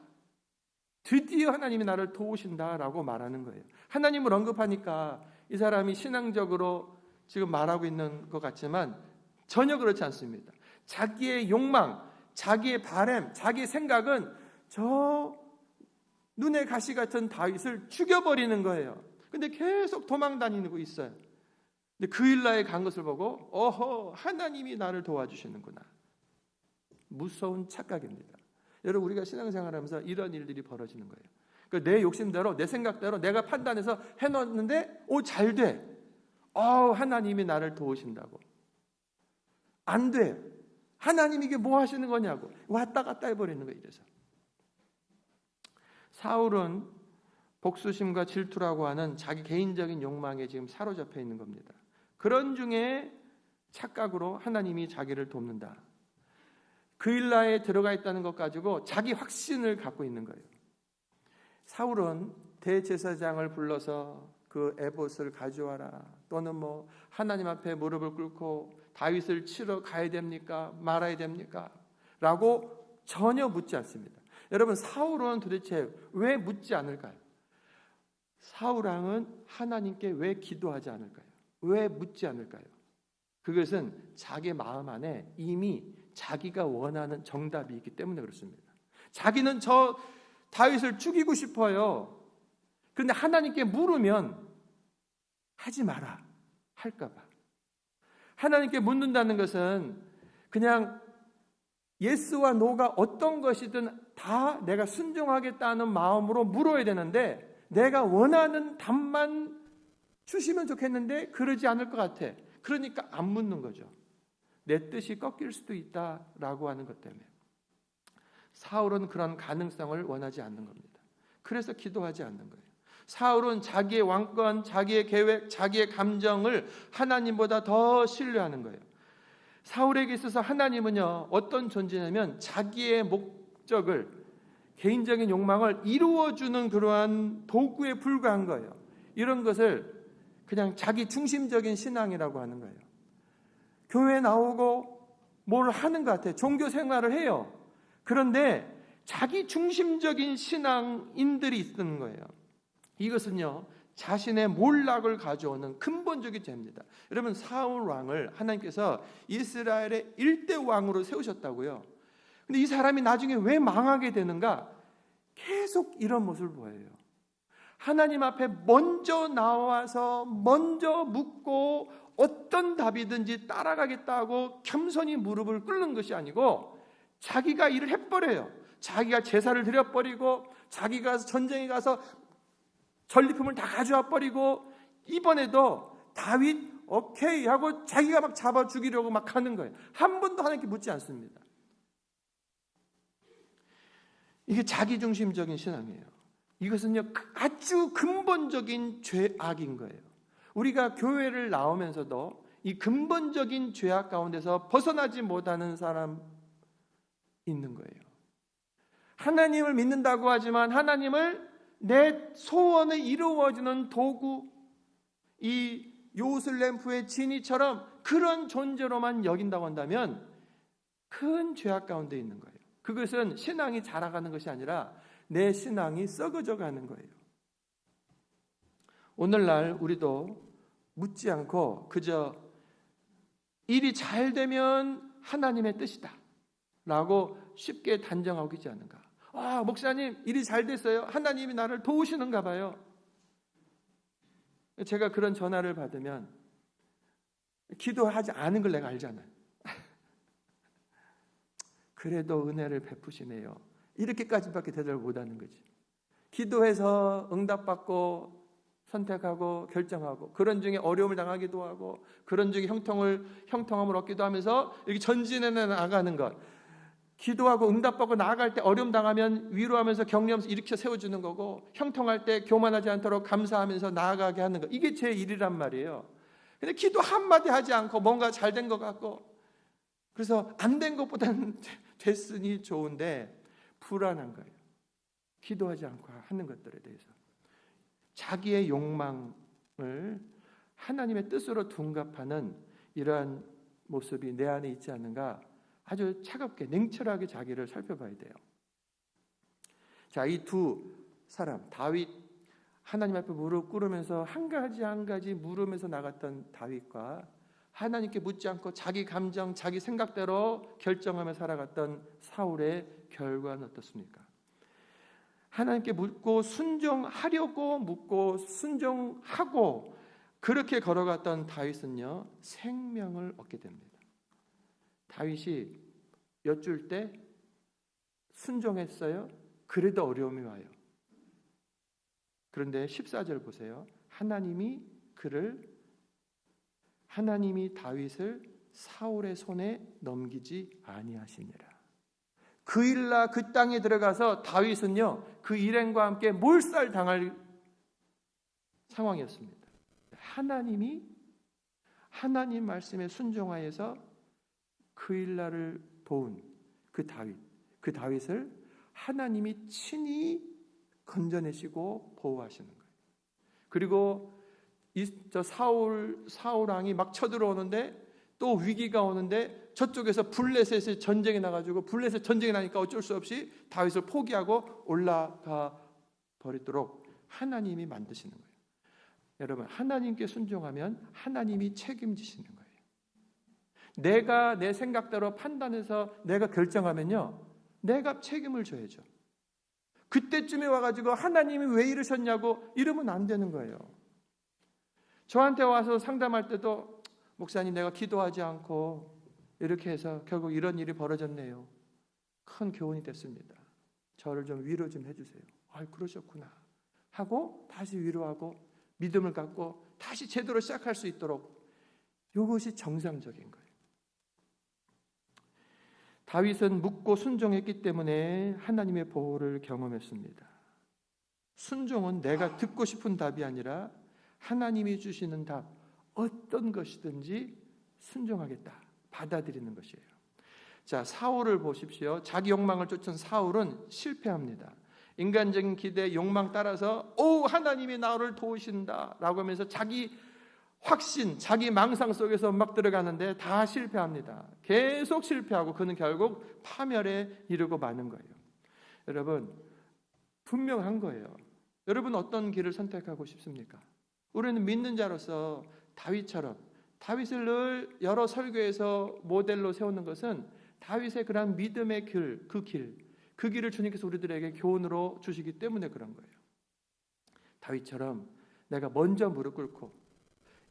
드디어 하나님이 나를 도우신다라고 말하는 거예요. 하나님을 언급하니까 이 사람이 신앙적으로 지금 말하고 있는 것 같지만 전혀 그렇지 않습니다. 자기의 욕망, 자기의 바람, 자기의 생각은 저 눈의 가시 같은 다윗을 죽여버리는 거예요. 근데 계속 도망 다니고 있어요. 근데 그일라에 간 것을 보고 하나님이 나를 도와주시는구나. 무서운 착각입니다. 여러분, 우리가 신앙생활하면서 이런 일들이 벌어지는 거예요. 그러니까 내 욕심대로 내 생각대로 내가 판단해서 해놨는데 잘 돼. 하나님이 나를 도우신다고. 안 돼. 하나님 이게 뭐 하시는 거냐고 왔다 갔다 해버리는 거예요. 이래서 사울은 복수심과 질투라고 하는 자기 개인적인 욕망에 지금 사로잡혀 있는 겁니다. 그런 중에 착각으로 하나님이 자기를 돕는다. 그일라에 들어가 있다는 것 가지고 자기 확신을 갖고 있는 거예요. 사울은 대제사장을 불러서 그 에봇을 가져와라, 또는 하나님 앞에 무릎을 꿇고 다윗을 치러 가야 됩니까 말아야 됩니까 라고 전혀 묻지 않습니다. 여러분, 사울은 도대체 왜 묻지 않을까요? 사울 왕은 하나님께 왜 기도하지 않을까요? 왜 묻지 않을까요? 그것은 자기 마음 안에 이미 자기가 원하는 정답이 있기 때문에 그렇습니다. 자기는 저 다윗을 죽이고 싶어요. 그런데 하나님께 물으면 하지 마라 할까 봐. 하나님께 묻는다는 것은 그냥 예스와 노가 어떤 것이든 다 내가 순종하겠다는 마음으로 물어야 되는데 내가 원하는 답만 주시면 좋겠는데 그러지 않을 것 같아. 그러니까 안 묻는 거죠. 내 뜻이 꺾일 수도 있다라고 하는 것 때문에. 사울은 그런 가능성을 원하지 않는 겁니다. 그래서 기도하지 않는 거예요. 사울은 자기의 왕권, 자기의 계획, 자기의 감정을 하나님보다 더 신뢰하는 거예요. 사울에게 있어서 하나님은요, 어떤 존재냐면 자기의 목적을 개인적인 욕망을 이루어주는 그러한 도구에 불과한 거예요. 이런 것을 그냥 자기 중심적인 신앙이라고 하는 거예요. 교회 나오고 뭘 하는 것 같아요. 종교 생활을 해요. 그런데 자기 중심적인 신앙인들이 있는 거예요. 이것은요, 자신의 몰락을 가져오는 근본적인 죄입니다. 여러분, 사울 왕을 하나님께서 이스라엘의 1대 왕으로 세우셨다고요. 근데 이 사람이 나중에 왜 망하게 되는가? 계속 이런 모습을 보여요. 하나님 앞에 먼저 나와서 먼저 묻고 어떤 답이든지 따라가겠다고 겸손히 무릎을 꿇는 것이 아니고 자기가 일을 해버려요. 자기가 제사를 드려버리고 자기가 전쟁에 가서 전리품을 다 가져와 버리고 이번에도 다윗 오케이 하고 자기가 막 잡아 죽이려고 막 하는 거예요. 한 번도 하나님께 묻지 않습니다. 이게 자기중심적인 신앙이에요. 이것은요, 아주 근본적인 죄악인 거예요. 우리가 교회를 나오면서도 이 근본적인 죄악 가운데서 벗어나지 못하는 사람 있는 거예요. 하나님을 믿는다고 하지만 하나님을 내 소원을 이루어주는 도구, 이 요슬램프의 진이처럼 그런 존재로만 여긴다고 한다면 큰 죄악 가운데 있는 거예요. 그것은 신앙이 자라가는 것이 아니라 내 신앙이 썩어져 가는 거예요. 오늘날 우리도 묻지 않고 그저 일이 잘 되면 하나님의 뜻이다 라고 쉽게 단정하고 있지 않은가. 아, 목사님 일이 잘 됐어요. 하나님이 나를 도우시는가 봐요. 제가 그런 전화를 받으면 기도하지 않은 걸 내가 알잖아요. 그래도 은혜를 베푸시네요. 이렇게까지밖에 대답을 못하는 거지. 기도해서 응답받고 선택하고 결정하고 그런 중에 어려움을 당하기도 하고 그런 중에 형통함을 얻기도 하면서 이렇게 전진해 나가는 것. 기도하고 응답받고 나아갈 때 어려움 당하면 위로하면서 격려하면서 일으켜 세워주는 거고 형통할 때 교만하지 않도록 감사하면서 나아가게 하는 것. 이게 제 일이란 말이에요. 근데 기도 한마디 하지 않고 뭔가 잘 된 것 같고 그래서 안 된 것보다는 됐으니 좋은데 불안한 거예요. 기도하지 않고 하는 것들에 대해서. 자기의 욕망을 하나님의 뜻으로 둔갑하는 이러한 모습이 내 안에 있지 않는가 아주 차갑게 냉철하게 자기를 살펴봐야 돼요. 자, 이 두 사람 다윗 하나님 앞에 무릎 꿇으면서 한 가지 물으면서 나갔던 다윗과 하나님께 묻지 않고 자기 감정, 자기 생각대로 결정하며 살아갔던 사울의 결과는 어떻습니까? 하나님께 묻고 순종하려고 묻고 순종하고 그렇게 걸어갔던 다윗은요, 생명을 얻게 됩니다. 다윗이 여쭐 때 순종했어요. 그래도 어려움이 와요. 그런데 14절 보세요. 하나님이 다윗을 사울의 손에 넘기지 아니하시니라. 그 일날 그 땅에 들어가서 다윗은요, 그 일행과 함께 몰살당할 상황이었습니다. 하나님 말씀에 순종하여서 그 일날을 도운 그 다윗을 하나님이 친히 건져내시고 보호하시는 거예요. 그리고 사울 왕이 막 쳐들어오는데 또 위기가 오는데 저쪽에서 블레셋에 전쟁이 나가지고 블레셋 전쟁이 나니까 어쩔 수 없이 다윗을 포기하고 올라가 버리도록 하나님이 만드시는 거예요. 여러분, 하나님께 순종하면 하나님이 책임지시는 거예요. 내가 내 생각대로 판단해서 내가 결정하면요, 내가 책임을 져야죠. 그때쯤에 와가지고 하나님이 왜 이러셨냐고 이러면 안 되는 거예요. 저한테 와서 상담할 때도 목사님 내가 기도하지 않고 이렇게 해서 결국 이런 일이 벌어졌네요. 큰 교훈이 됐습니다. 저를 좀 위로 좀 해주세요. 아, 그러셨구나 하고 다시 위로하고 믿음을 갖고 다시 제대로 시작할 수 있도록 이것이 정상적인 거예요. 다윗은 묻고 순종했기 때문에 하나님의 보호를 경험했습니다. 순종은 내가 듣고 싶은 답이 아니라 하나님이 주시는 답, 어떤 것이든지 순종하겠다, 받아들이는 것이에요. 자, 사울을 보십시오. 자기 욕망을 쫓은 사울은 실패합니다. 인간적인 기대, 욕망 따라서 하나님이 나를 도우신다 라고 하면서 자기 확신, 자기 망상 속에서 막 들어가는데 다 실패합니다. 계속 실패하고 그는 결국 파멸에 이르고 마는 거예요. 여러분, 분명한 거예요. 여러분 어떤 길을 선택하고 싶습니까? 우리는 믿는 자로서 다윗처럼, 다윗을 늘 여러 설교에서 모델로 세우는 것은 다윗의 그런 믿음의 길, 그 길을 주님께서 우리들에게 교훈으로 주시기 때문에 그런 거예요. 다윗처럼 내가 먼저 무릎 꿇고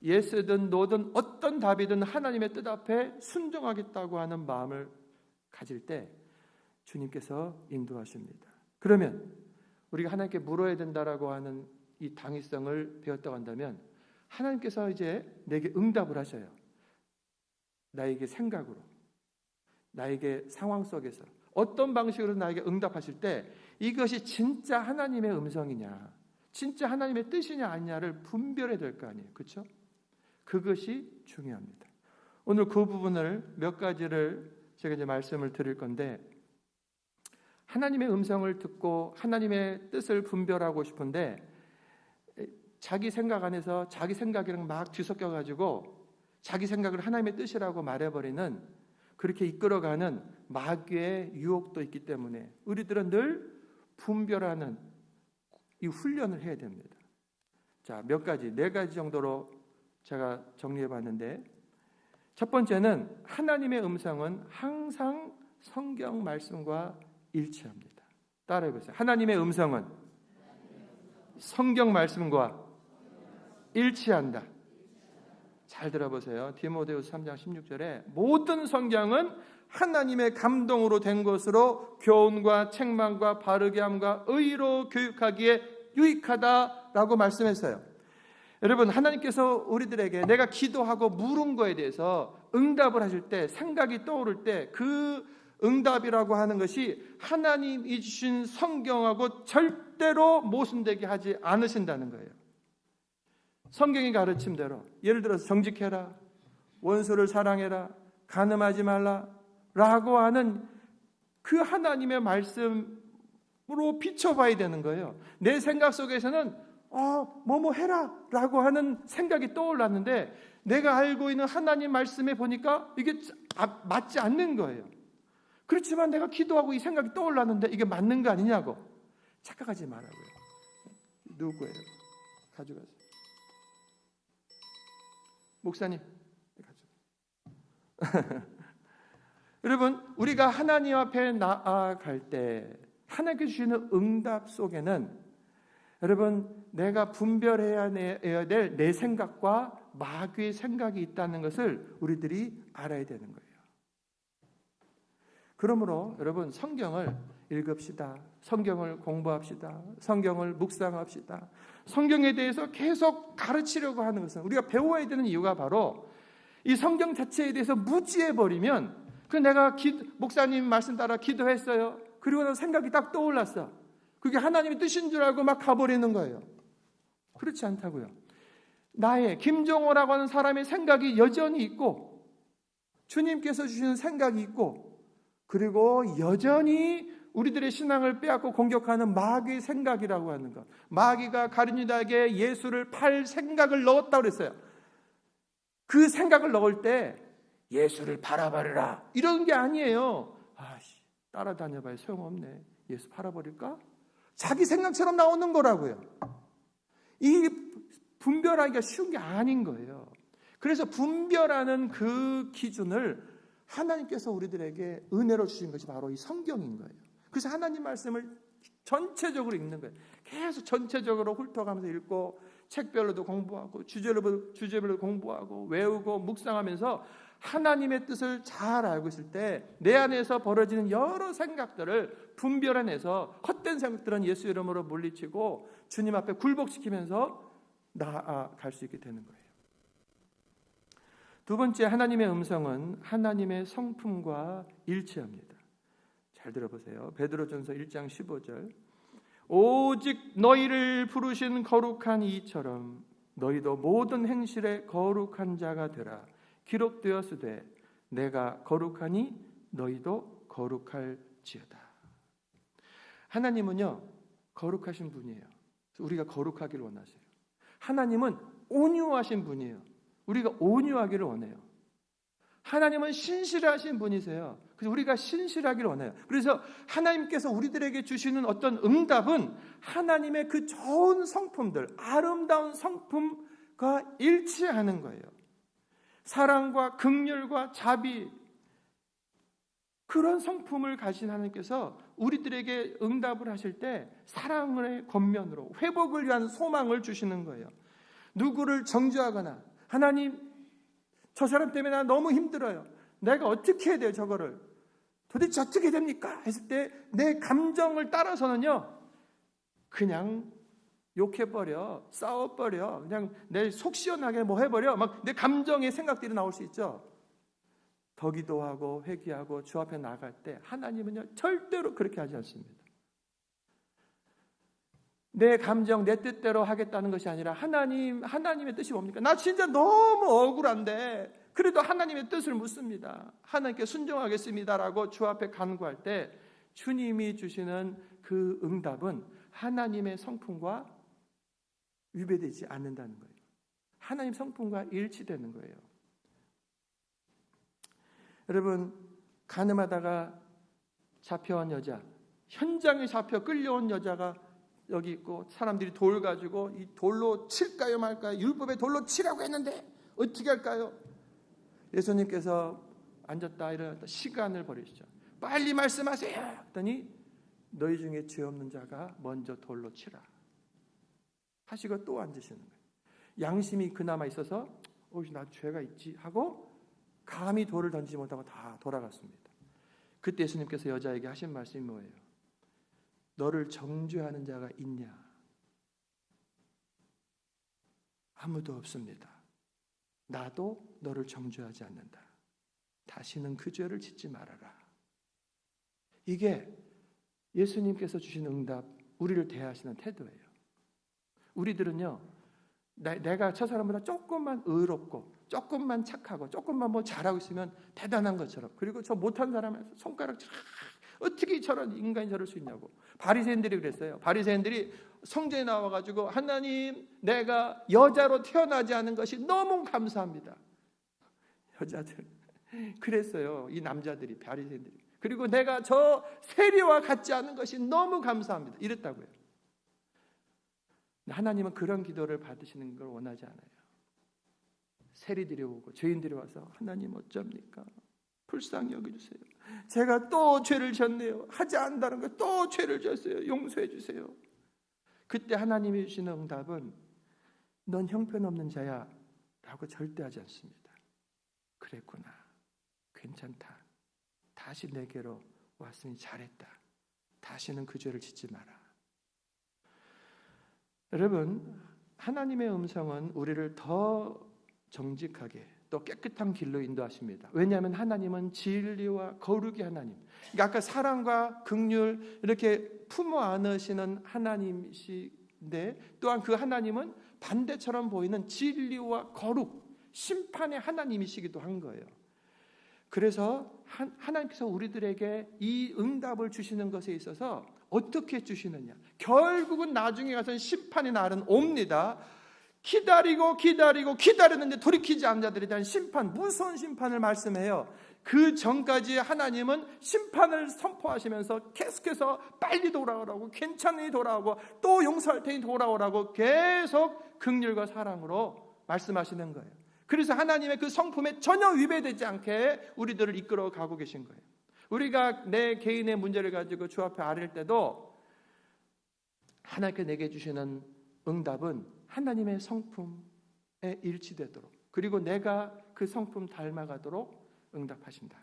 예스든 노든 어떤 답이든 하나님의 뜻 앞에 순종하겠다고 하는 마음을 가질 때 주님께서 인도하십니다. 그러면 우리가 하나님께 물어야 된다라고 하는 이 당위성을 배웠다고 한다면 하나님께서 이제 내게 응답을 하셔요. 나에게 생각으로, 나에게 상황 속에서 어떤 방식으로 나에게 응답하실 때 이것이 진짜 하나님의 음성이냐, 진짜 하나님의 뜻이냐 아니냐를 분별해야 될 거 아니에요. 그렇죠? 그것이 중요합니다. 오늘 그 부분을 몇 가지를 제가 이제 말씀을 드릴 건데, 하나님의 음성을 듣고 하나님의 뜻을 분별하고 싶은데 자기 생각 안에서 자기 생각이랑 막 뒤섞여 가지고 자기 생각을 하나님의 뜻이라고 말해버리는, 그렇게 이끌어가는 마귀의 유혹도 있기 때문에 우리들은 늘 분별하는 이 훈련을 해야 됩니다. 자, 몇 가지, 4가지 정도로 제가 정리해 봤는데, 첫 번째는 하나님의 음성은 항상 성경 말씀과 일치합니다. 따라해 보세요. 하나님의 음성은 성경 말씀과 일치한다. 잘 들어보세요. 디모데후서 3장 16절에 모든 성경은 하나님의 감동으로 된 것으로 교훈과 책망과 바르게 함과 의로 교육하기에 유익하다라고 말씀했어요. 여러분, 하나님께서 우리들에게 내가 기도하고 물은 거에 대해서 응답을 하실 때, 생각이 떠오를 때 그 응답이라고 하는 것이 하나님이 주신 성경하고 절대로 모순되게 하지 않으신다는 거예요. 성경의 가르침대로, 예를 들어서 정직해라, 원수를 사랑해라, 간음하지 말라 라고 하는 그 하나님의 말씀으로 비춰봐야 되는 거예요. 내 생각 속에서는 뭐뭐 해라 라고 하는 생각이 떠올랐는데 내가 알고 있는 하나님 말씀에 보니까 이게 맞지 않는 거예요. 그렇지만 내가 기도하고 이 생각이 떠올랐는데 이게 맞는 거 아니냐고 착각하지 말라고요. 누구예요? 가져가세요. 목사님, 가져가세요. 여러분, 우리가 하나님 앞에 나아갈 때 하나님께 주시는 응답 속에는 여러분, 내가 분별해야 될 내 생각과 마귀의 생각이 있다는 것을 우리들이 알아야 되는 거예요. 그러므로 여러분, 성경을 읽읍시다. 성경을 공부합시다. 성경을 묵상합시다. 성경에 대해서 계속 가르치려고 하는 것은, 우리가 배워야 되는 이유가 바로 이 성경 자체에 대해서 무지해버리면, 내가 목사님 말씀 따라 기도했어요. 그리고 나서 생각이 딱 떠올랐어. 그게 하나님의 뜻인 줄 알고 막 가버리는 거예요. 그렇지 않다고요. 나의 김종호라고 하는 사람의 생각이 여전히 있고, 주님께서 주시는 생각이 있고, 그리고 여전히 우리들의 신앙을 빼앗고 공격하는 마귀의 생각이라고 하는 것. 마귀가 가룟 유다에게 예수를 팔 생각을 넣었다고 그랬어요. 그 생각을 넣을 때 예수를 팔아버려라 이런 게 아니에요. 따라다녀봐야 소용없네. 예수 팔아버릴까? 자기 생각처럼 나오는 거라고요. 이 분별하기가 쉬운 게 아닌 거예요. 그래서 분별하는 그 기준을 하나님께서 우리들에게 은혜로 주신 것이 바로 이 성경인 거예요. 그래서 하나님 말씀을 전체적으로 읽는 거예요. 계속 전체적으로 훑어가면서 읽고, 책별로도 공부하고, 주제별로 공부하고, 외우고, 묵상하면서 하나님의 뜻을 잘 알고 있을 때 내 안에서 벌어지는 여러 생각들을 분별해내서 헛된 생각들은 예수 이름으로 물리치고 주님 앞에 굴복시키면서 나아갈 수 있게 되는 거예요. 두 번째, 하나님의 음성은 하나님의 성품과 일치합니다. 잘 들어보세요. 베드로전서 1장 15절. 오직 너희를 부르신 거룩한 이처럼 너희도 모든 행실에 거룩한 자가 되라. 기록되었으되 내가 거룩하니 너희도 거룩할지어다. 하나님은요 거룩하신 분이에요. 우리가 거룩하기를 원하세요. 하나님은 온유하신 분이에요. 우리가 온유하기를 원해요. 하나님은 신실하신 분이세요. 그래서 우리가 신실하기를 원해요. 그래서 하나님께서 우리들에게 주시는 어떤 응답은 하나님의 그 좋은 성품들, 아름다운 성품과 일치하는 거예요. 사랑과 긍휼과 자비, 그런 성품을 가진 하나님께서 우리들에게 응답을 하실 때 사랑의 겉면으로 회복을 위한 소망을 주시는 거예요. 누구를 정죄하거나 하나님 저 사람 때문에 나 너무 힘들어요. 내가 어떻게 해야 돼요 저거를? 도대체 어떻게 됩니까? 했을 때 내 감정을 따라서는요 그냥 욕해버려, 싸워버려, 그냥 내 속 시원하게 뭐 해버려, 막 내 감정의 생각들이 나올 수 있죠. 더 기도하고 회개하고 주 앞에 나갈 때 하나님은요 절대로 그렇게 하지 않습니다. 내 감정, 내 뜻대로 하겠다는 것이 아니라 하나님의 뜻이 뭡니까? 나 진짜 너무 억울한데 그래도 하나님의 뜻을 묻습니다. 하나님께 순종하겠습니다라고 주 앞에 간구할 때 주님이 주시는 그 응답은 하나님의 성품과 위배되지 않는다는 거예요. 하나님 성품과 일치되는 거예요. 여러분, 가늠하다가 잡혀온 여자, 현장에 잡혀 끌려온 여자가 여기 있고 사람들이 돌 가지고 이 돌로 칠까요 말까요? 율법에 돌로 치라고 했는데 어떻게 할까요? 예수님께서 앉았다 일어났다 시간을 버리시죠. 빨리 말씀하세요 했더니 너희 중에 죄 없는 자가 먼저 돌로 치라 하시고 또 앉으시는 거예요. 양심이 그나마 있어서 나 죄가 있지 하고 감히 돌을 던지지 못하고 다 돌아갔습니다. 그때 예수님께서 여자에게 하신 말씀이 뭐예요? 너를 정죄하는 자가 있냐? 아무도 없습니다. 나도 너를 정죄하지 않는다. 다시는 그 죄를 짓지 말아라. 이게 예수님께서 주신 응답, 우리를 대하시는 태도예요. 우리들은요, 내가 저 사람보다 조금만 의롭고 조금만 착하고 조금만 뭐 잘하고 있으면 대단한 것처럼, 그리고 저 못한 사람에서 손가락 어떻게 저런 인간이 저럴 수 있냐고. 바리새인들이 그랬어요. 바리새인들이 성전에 나와가지고 하나님, 내가 여자로 태어나지 않은 것이 너무 감사합니다. 여자들 그랬어요. 이 남자들이, 바리새인들이. 그리고 내가 저 세리와 같지 않은 것이 너무 감사합니다. 이랬다고요. 하나님은 그런 기도를 받으시는 걸 원하지 않아요. 세리들이 오고 죄인들이 와서 하나님 어쩝니까? 불쌍히 여겨주세요. 제가 또 죄를 졌네요. 하지 않는다는 거 또 죄를 졌어요. 용서해 주세요. 그때 하나님이 주시는 응답은 넌 형편없는 자야 라고 절대 하지 않습니다. 그랬구나. 괜찮다. 다시 내게로 왔으니 잘했다. 다시는 그 죄를 짓지 마라. 여러분, 하나님의 음성은 우리를 더 정직하게 또 깨끗한 길로 인도하십니다. 왜냐하면 하나님은 진리와 거룩의 하나님, 그러니까 아까 사랑과 긍휼 이렇게 품어 안으시는 하나님이신데, 또한 그 하나님은 반대처럼 보이는 진리와 거룩, 심판의 하나님이시기도 한 거예요. 그래서 하나님께서 우리들에게 이 응답을 주시는 것에 있어서 어떻게 주시느냐, 결국은 나중에 가서는 심판의 날은 옵니다. 기다렸는데 돌이키지 않는 자들에 대한 심판, 무서운 심판을 말씀해요. 그 전까지 하나님은 심판을 선포하시면서 계속해서 빨리 돌아오라고, 괜찮으니 돌아오고, 또 용서할 테니 돌아오라고 계속 긍휼과 사랑으로 말씀하시는 거예요. 그래서 하나님의 그 성품에 전혀 위배되지 않게 우리들을 이끌어 가고 계신 거예요. 우리가 내 개인의 문제를 가지고 주 앞에 아릴 때도 하나님께 내게 주시는 응답은 하나님의 성품에 일치되도록, 그리고 내가 그 성품 닮아가도록 응답하신다.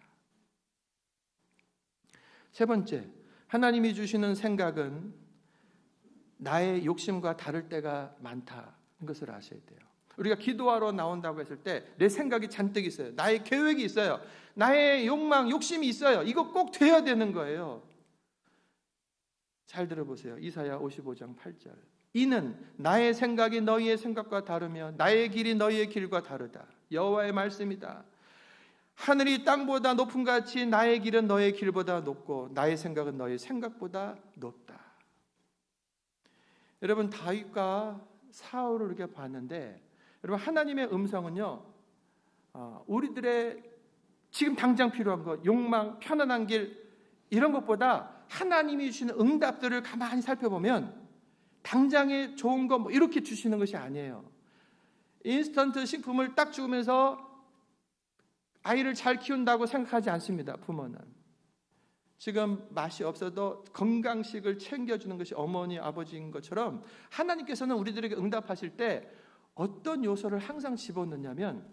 세 번째, 하나님이 주시는 생각은 나의 욕심과 다를 때가 많다는 것을 아셔야 돼요. 우리가 기도하러 나온다고 했을 때 내 생각이 잔뜩 있어요. 나의 계획이 있어요. 나의 욕망, 욕심이 있어요. 이거 꼭 돼야 되는 거예요. 잘 들어보세요. 이사야 55장 8절. 이는 나의 생각이 너희의 생각과 다르며 나의 길이 너희의 길과 다르다. 여호와의 말씀이다. 하늘이 땅보다 높은 같이 나의 길은 너의 길보다 높고 나의 생각은 너의 생각보다 높다. 여러분, 다윗과 사울을 이렇게 봤는데, 여러분, 하나님의 음성은요, 우리들의 지금 당장 필요한 것, 욕망, 편안한 길, 이런 것보다 하나님이 주시는 응답들을 가만히 살펴보면 당장에 좋은 거 뭐 이렇게 주시는 것이 아니에요. 인스턴트 식품을 딱 주면서 아이를 잘 키운다고 생각하지 않습니다. 부모는 지금 맛이 없어도 건강식을 챙겨주는 것이 어머니, 아버지인 것처럼 하나님께서는 우리들에게 응답하실 때 어떤 요소를 항상 집어넣냐면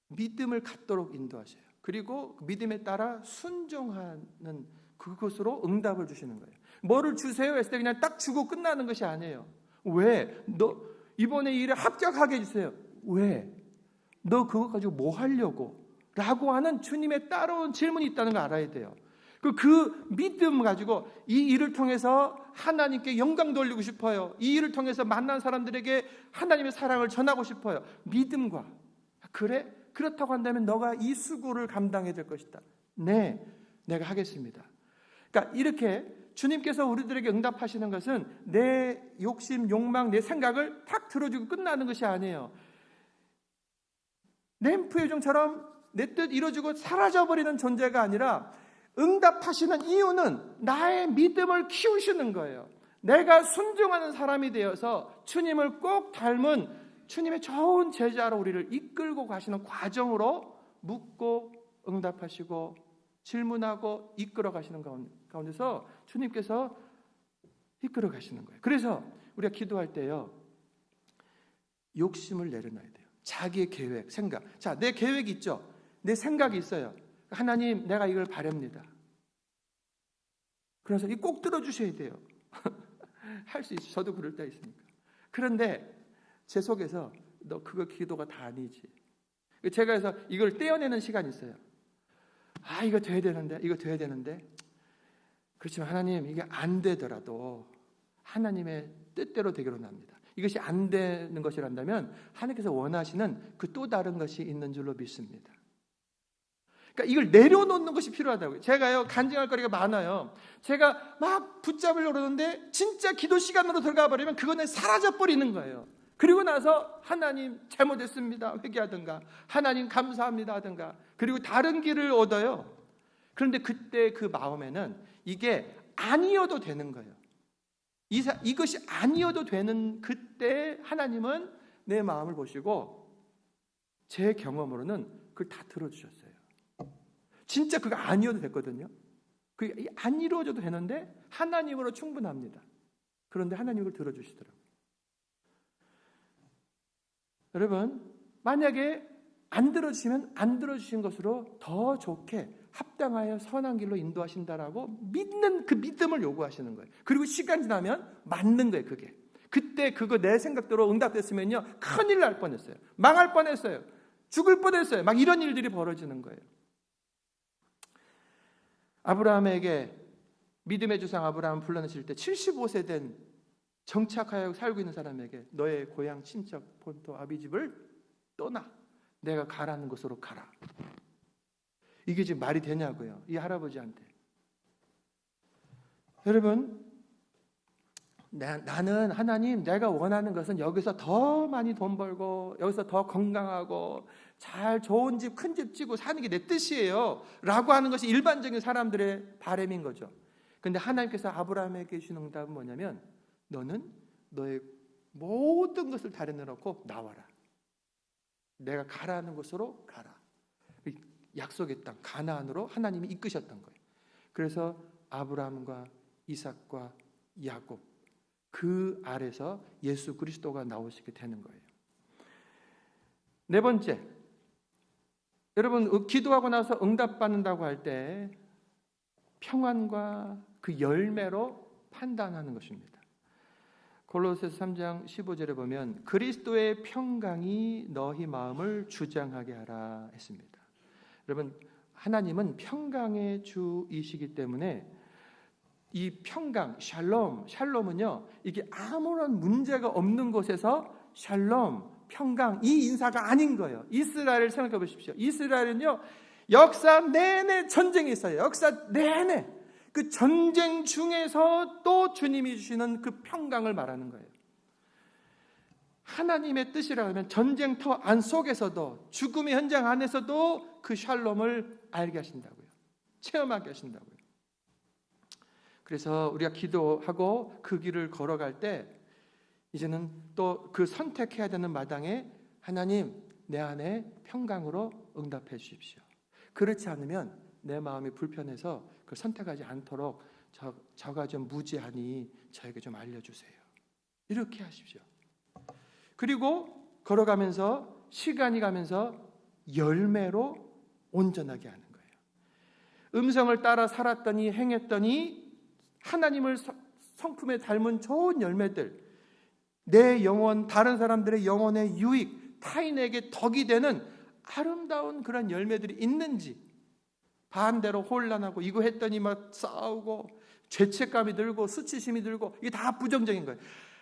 믿음을 갖도록 인도하셔요. 그리고 믿음에 따라 순종하는 그것으로 응답을 주시는 거예요. 뭐를 주세요 했을 때 그냥 딱 주고 끝나는 것이 아니에요. 왜? 너 이번에 일에 합격하게 해주세요. 왜? 너 그거 가지고 뭐 하려고? 라고 하는 주님의 따로운 질문이 있다는 걸 알아야 돼요. 그 믿음 가지고 이 일을 통해서 하나님께 영광 돌리고 싶어요. 이 일을 통해서 만난 사람들에게 하나님의 사랑을 전하고 싶어요. 믿음과 그래? 그렇다고 한다면 너가 이 수고를 감당해야 될 것이다. 네, 내가 하겠습니다. 그러니까 이렇게 주님께서 우리들에게 응답하시는 것은 내 욕심, 욕망, 내 생각을 탁 들어주고 끝나는 것이 아니에요. 램프 요정처럼 내 뜻 이루어지고 사라져버리는 존재가 아니라 응답하시는 이유는 나의 믿음을 키우시는 거예요. 내가 순종하는 사람이 되어서 주님을 꼭 닮은 주님의 좋은 제자로 우리를 이끌고 가시는 과정으로 묻고 응답하시고 질문하고 이끌어 가시는 가운데서 주님께서 이끌어 가시는 거예요. 그래서 우리가 기도할 때요, 욕심을 내려놔야 돼요. 자기의 계획, 생각. 자, 내 계획이 있죠. 내 생각이 있어요. 하나님, 내가 이걸 바랍니다. 그래서 이 꼭 들어주셔야 돼요. 할 수 있어요. 저도 그럴 때 있으니까. 그런데 제 속에서 너 그거 기도가 다 아니지. 제가 해서 이걸 떼어내는 시간이 있어요. 아, 이거 돼야 되는데, 이거 돼야 되는데. 그렇지만 하나님, 이게 안 되더라도 하나님의 뜻대로 되기로 납니다. 이것이 안 되는 것이란다면 하나님께서 원하시는 그 또 다른 것이 있는 줄로 믿습니다. 그러니까 이걸 내려놓는 것이 필요하다고요. 제가요, 간증할 거리가 많아요. 제가 막 붙잡으려고 그러는데 진짜 기도 시간으로 들어가 버리면 그거는 사라져 버리는 거예요. 그리고 나서 하나님 잘못했습니다 회개하든가, 하나님 감사합니다 하든가, 그리고 다른 길을 얻어요. 그런데 그때 그 마음에는 이게 아니어도 되는 거예요. 이것이 아니어도 되는 그때 하나님은 내 마음을 보시고 제 경험으로는 그걸 다 들어주셨어요. 진짜 그거 아니어도 됐거든요. 그게 안 이루어져도 되는데 하나님으로 충분합니다. 그런데 하나님이 그걸 들어주시더라고요. 여러분, 만약에 안 들어주시면 안 들어주신 것으로 더 좋게 합당하여 선한 길로 인도하신다라고 믿는 그 믿음을 요구하시는 거예요. 그리고 시간 지나면 맞는 거예요. 그게 그때 그거 내 생각대로 응답됐으면요, 큰일 날 뻔했어요. 망할 뻔했어요. 죽을 뻔했어요. 막 이런 일들이 벌어지는 거예요. 아브라함에게 믿음의 주상 아브라함을 불러내실 때 75세 된 정착하여 살고 있는 사람에게 너의 고향 친척 본토 아비집을 떠나, 내가 가라는 곳으로 가라. 이게 지금 말이 되냐고요, 이 할아버지한테. 여러분, 나는 하나님, 내가 원하는 것은 여기서 더 많이 돈 벌고 여기서 더 건강하고 잘 좋은 집, 큰 집 지고 사는 게 내 뜻이에요 라고 하는 것이 일반적인 사람들의 바람인 거죠. 그런데 하나님께서 아브라함에게 주신 응답은 뭐냐면, 너는 너의 모든 것을 다 내놓고 나와라. 내가 가라는 곳으로 가라. 약속의 땅 가나안으로 하나님이 이끄셨던 거예요. 그래서 아브라함과 이삭과 야곱, 그 아래서 예수 그리스도가 나오시게 되는 거예요. 네 번째, 여러분, 기도하고 나서 응답받는다고 할 때 평안과 그 열매로 판단하는 것입니다. 골로새서 3장 15절에 보면 그리스도의 평강이 너희 마음을 주장하게 하라 했습니다. 여러분, 하나님은 평강의 주이시기 때문에 이 평강, 샬롬은요, 이게 아무런 문제가 없는 곳에서 샬롬, 평강, 이 인사가 아닌 거예요. 이스라엘을 생각해 보십시오. 이스라엘은요, 역사 내내 전쟁이 있어요. 역사 내내. 그 전쟁 중에서 또 주님이 주시는 그 평강을 말하는 거예요. 하나님의 뜻이라고 하면 전쟁터 안 속에서도, 죽음의 현장 안에서도 그 샬롬을 알게 하신다고요. 체험하게 하신다고요. 그래서 우리가 기도하고 그 길을 걸어갈 때 이제는 또 그 선택해야 되는 마당에 하나님, 내 안에 평강으로 응답해 주십시오. 그렇지 않으면 내 마음이 불편해서 그걸 선택하지 않도록 저가 좀 무지하니 저에게 좀 알려주세요. 이렇게 하십시오. 그리고 걸어가면서 시간이 가면서 열매로 온전하게 하는 거예요. 음성을 따라 살았더니 행했더니 하나님을 성품에 닮은 좋은 열매들, 내 영혼, 다른 사람들의 영혼의 유익, 타인에게 덕이 되는 아름다운 그런 열매들이 있는지, 반대로 혼란하고 이거 했더니 막 싸우고 죄책감이 들고 수치심이 들고, 이게 다 부정적인 거예요.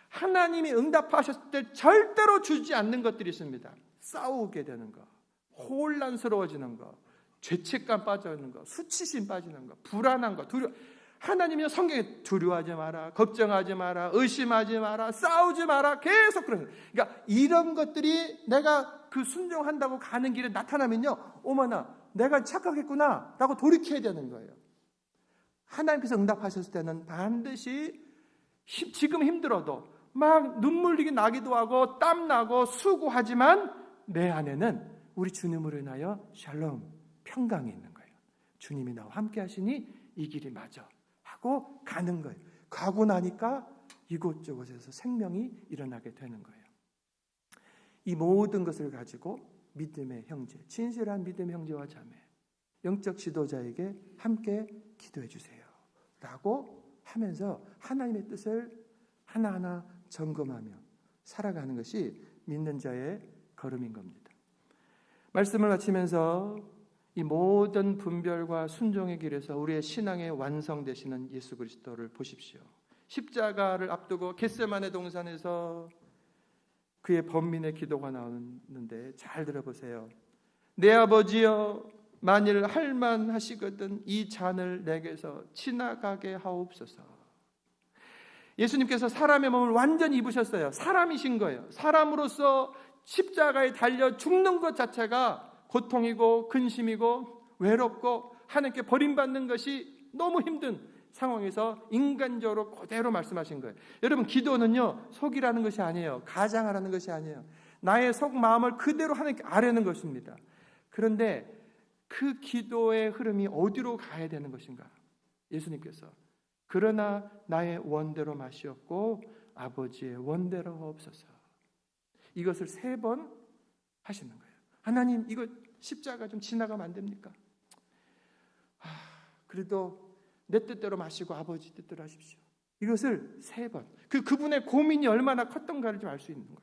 하나님이 응답하셨을 때 절대로 주지 않는 것들이 있습니다. 싸우게 되는 거, 혼란스러워지는 거, 죄책감 빠져있는 거, 수치심 빠지는 거, 불안한 거, 두려워. 하나님이 성경에 두려워하지 마라, 걱정하지 마라, 의심하지 마라, 싸우지 마라, 계속 그러는 거예요. 그러니까 이런 것들이 내가 그 순종한다고 가는 길에 나타나면요, 어머나 내가 착각했구나 라고 돌이켜야 되는 거예요. 하나님께서 응답하셨을 때는 반드시 지금 힘들어도 막 눈물이 나기도 하고 땀나고 수고하지만 내 안에는 우리 주님으로 인하여 샬롬, 평강이 있는 거예요. 주님이 나와 함께 하시니 이 길이 맞아 하고 가는 거예요. 가고 나니까 이곳저곳에서 생명이 일어나게 되는 거예요. 이 모든 것을 가지고 믿음의 형제, 진실한 믿음의 형제와 자매, 영적 지도자에게 함께 기도해 주세요 라고 하면서 하나님의 뜻을 하나하나 점검하며 살아가는 것이 믿는 자의 걸음인 겁니다. 말씀을 마치면서 이 모든 분별과 순종의 길에서 우리의 신앙의 완성되시는 예수 그리스도를 보십시오. 십자가를 앞두고 겟세마네 동산에서 그의 번민의 기도가 나오는데 잘 들어보세요. 내 아버지여, 만일 할만하시거든 이 잔을 내게서 지나가게 하옵소서. 예수님께서 사람의 몸을 완전히 입으셨어요. 사람이신 거예요. 사람으로서 십자가에 달려 죽는 것 자체가 고통이고 근심이고 외롭고 하나님께 버림받는 것이 너무 힘든 상황에서 인간적으로 그대로 말씀하신 거예요. 여러분, 기도는요, 속이라는 것이 아니에요. 가장하라는 것이 아니에요. 나의 속 마음을 그대로 하나님께 아뢰는 것입니다. 그런데 그 기도의 흐름이 어디로 가야 되는 것인가? 예수님께서 그러나 나의 원대로 마시옵고 아버지의 원대로 하옵소서. 이것을 3번 하시는 거예요. 하나님, 이거 십자가 좀 지나가면 안 됩니까? 그래도 내 뜻대로 마시고 아버지 뜻대로 하십시오. 이것을 3번. 그분의 고민이 얼마나 컸던가를 좀 알 수 있는 거예요.